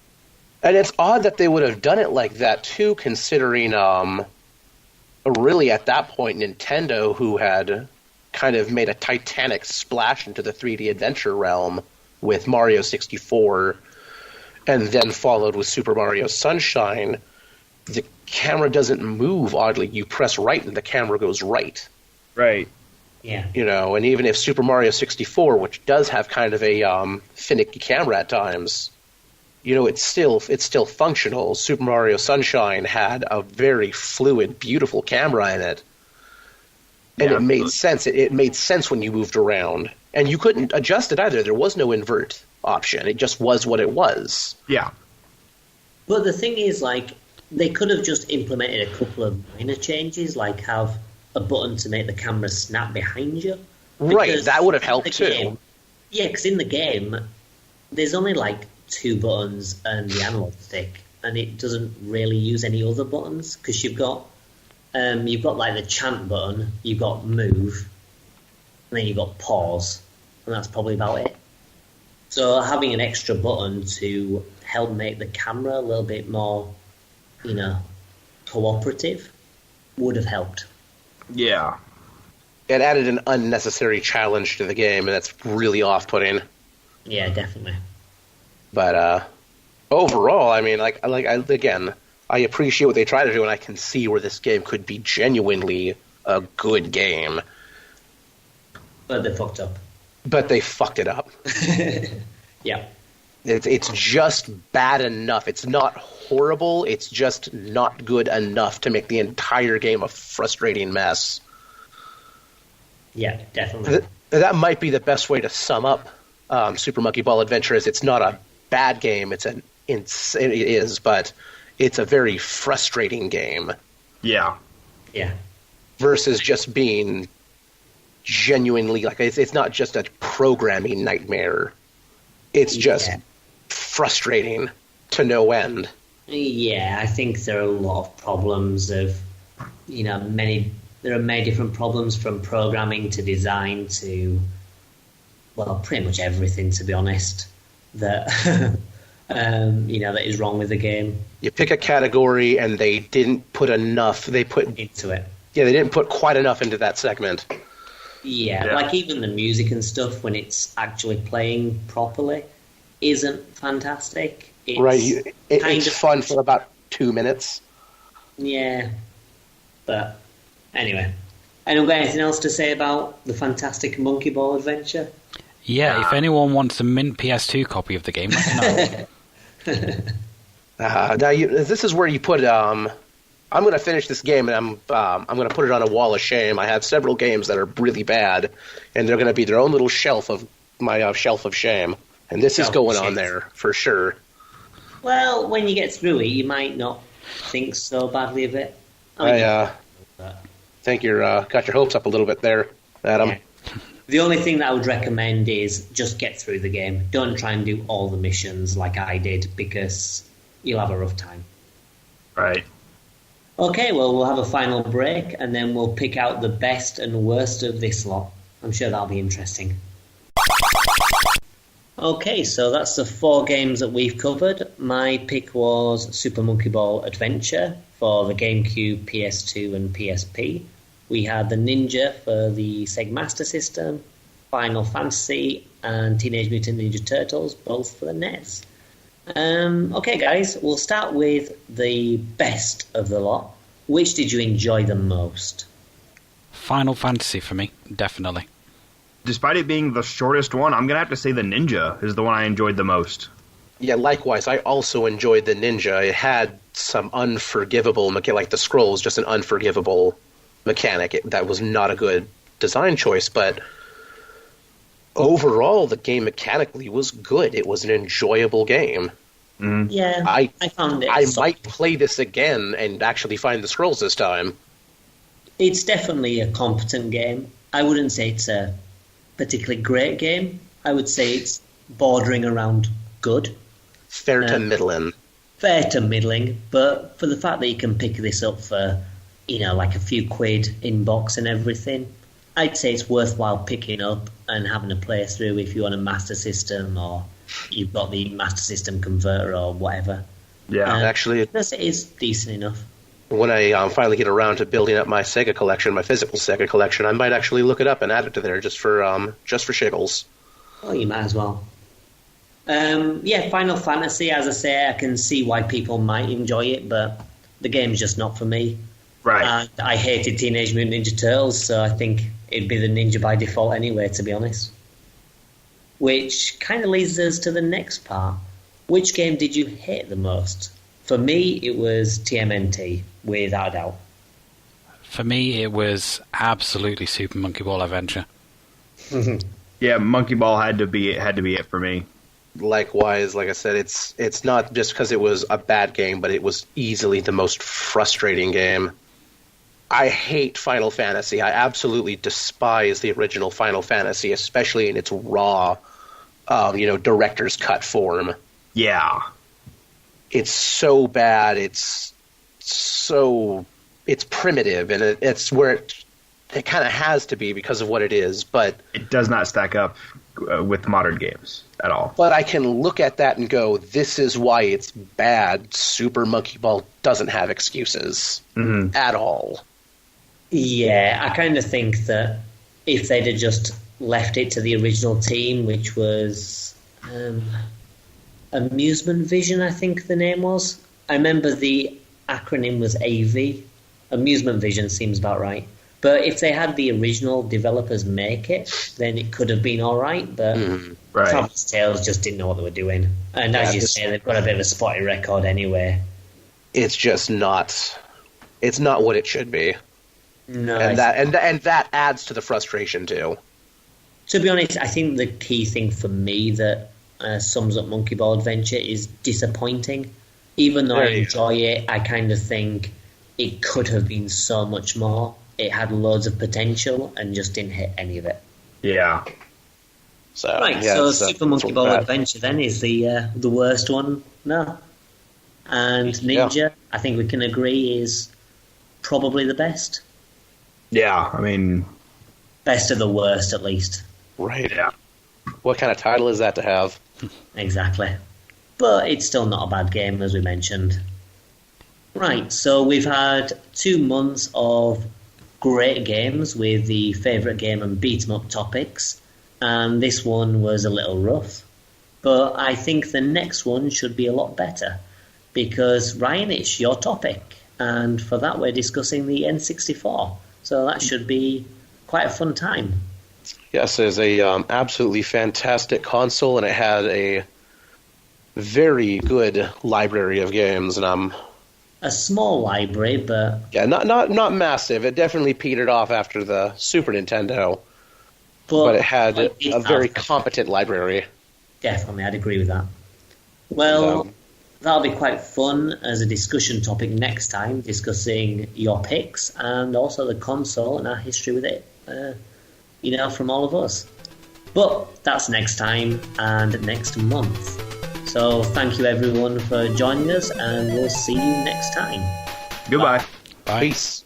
And it's odd that they would have done it like that too, considering really at that point Nintendo, who had kind of made a titanic splash into the 3D adventure realm with Mario 64, and then followed with Super Mario Sunshine, the camera doesn't move oddly. You press right and the camera goes right. Right. Yeah. And even if Super Mario 64, which does have kind of a finicky camera at times, it's still functional. Super Mario Sunshine had a very fluid, beautiful camera in it. And Yeah, it made sense. It made sense when you moved around. And you couldn't adjust it either. There was no invert option. It just was what it was. Yeah. But the thing is, like, they could have just implemented a couple of minor changes, like have a button to make the camera snap behind you. Right, Because that would have in helped the too. game- Yeah, because in the game, there's only like 2 buttons and the analog stick, and it doesn't really use any other buttons because you've got like the chant button, you've got move, and then you've got pause, and that's probably about it. So having an extra button to help make the camera a little bit more, cooperative would have helped. Yeah. It added an unnecessary challenge to the game, and that's really off-putting. Yeah, definitely. But overall, I mean, I appreciate what they try to do, and I can see where this game could be genuinely a good game. But they fucked up. But they fucked it up. Yeah. It's just bad enough. It's not horrible. It's just not good enough to make the entire game a frustrating mess. Yeah, definitely. That might be the best way to sum up Super Monkey Ball Adventure. Is it's not a bad game. It is, but it's a very frustrating game. Yeah. Yeah. Versus just being genuinely it's not just a programming nightmare. It's just frustrating to no end. Yeah, I think there are a lot of problems of, there are many different problems from programming to design to, well, pretty much everything, to be honest, that, that is wrong with the game. You pick a category and they didn't put enough, Into it. Yeah, they didn't put quite enough into that segment. Yeah, like even the music and stuff, when it's actually playing properly, isn't fantastic. It's right, it's of fun for about 2 minutes. Yeah, but anyway. Anyone got anything else to say about the fantastic Monkey Ball Adventure? Yeah, if anyone wants a mint PS2 copy of the game, let me know. Now, this is where you put... I'm going to finish this game, and I'm going to put it on a wall of shame. I have several games that are really bad, and they're going to be their own little shelf of my shelf of shame. And this is going on there, for sure. Well, when you get through it, you might not think so badly of it. I think you're got your hopes up a little bit there, Adam. Yeah. The only thing that I would recommend is just get through the game. Don't try and do all the missions like I did, because you'll have a rough time. Right. Okay, well, we'll have a final break, and then we'll pick out the best and worst of this lot. I'm sure that'll be interesting. Okay, so that's the 4 games that we've covered. My pick was Super Monkey Ball Adventure for the GameCube, PS2 and PSP. We had the Ninja for the Sega Master System, Final Fantasy and Teenage Mutant Ninja Turtles, both for the NES. Okay, guys, we'll start with the best of the lot. Which did you enjoy the most? Final Fantasy for me, definitely. Despite it being the shortest one, I'm going to have to say the Ninja is the one I enjoyed the most. Yeah, likewise, I also enjoyed the Ninja. It had some unforgivable like the scroll was just an unforgivable mechanic. That was not a good design choice, but overall, the game mechanically was good. It was an enjoyable game. Mm. Yeah, I found it. I might play this again and actually find the scrolls this time. It's definitely a competent game. I wouldn't say it's a particularly great game. I would say it's bordering around good. Fair to middling. Fair to middling, but for the fact that you can pick this up for, like a few quid in box and everything, I'd say it's worthwhile picking up and having a playthrough if you want a Master System or you've got the Master System converter or whatever. Yeah, actually, it is decent enough. When I finally get around to building up my Sega collection, my physical Sega collection, I might actually look it up and add it to there just for shiggles. Well, you might as well. Final Fantasy, as I say, I can see why people might enjoy it, but the game's just not for me. Right. I hated Teenage Mutant Ninja Turtles, so I think it'd be the Ninja by default anyway, to be honest. Which kind of leads us to the next part. Which game did you hate the most? For me, it was TMNT, without a doubt. For me, it was absolutely Super Monkey Ball Adventure. Yeah, Monkey Ball had to be it for me. Likewise, like I said, it's not just because it was a bad game, but it was easily the most frustrating game. I hate Final Fantasy. I absolutely despise the original Final Fantasy, especially in its raw, director's cut form. Yeah. It's so bad. It's primitive, and it's where it kind of has to be because of what it is, but It does not stack up with modern games at all. But I can look at that and go, this is why it's bad. Super Monkey Ball doesn't have excuses at all. Yeah, I kind of think that if they'd have just left it to the original team, which was Amusement Vision, I think the name was. I remember the acronym was AV. Amusement Vision seems about right. But if they had the original developers make it, then it could have been all right. But Right. Traveller's Tales just didn't know what they were doing. And as you say, they've got a bit of a spotty record anyway. It's just not. It's not what it should be, No, and that adds to the frustration too. to be honest, I think the key thing for me that sums up Monkey Ball Adventure is disappointing. Even though I enjoy it, I kind of think it could have been so much more. It had loads of potential and just didn't hit any of it. Yeah. So Right, yeah, so it's, Super Monkey it's Ball bad. Adventure then is the worst one. No. And Ninja, I think we can agree, is probably the best. Yeah, I mean, Best of the worst, at least. Right. yeah. What kind of title is that to have? Exactly. But it's still not a bad game, as we mentioned. Right, so we've had 2 months of great games with the favourite game and beat 'em up topics, and this one was a little rough. But I think the next one should be a lot better, because Ryan, it's your topic, and for that we're discussing the N64. So that should be quite a fun time. Yes, it's a absolutely fantastic console, and it had a very good library of games. And A small library, but not massive. It definitely petered off after the Super Nintendo, but it had a very competent library. Definitely, I'd agree with that. Well, that'll be quite fun as a discussion topic next time, discussing your picks and also the console and our history with it, from all of us. But that's next time and next month. So thank you everyone for joining us, and we'll see you next time. Goodbye. Bye. Peace.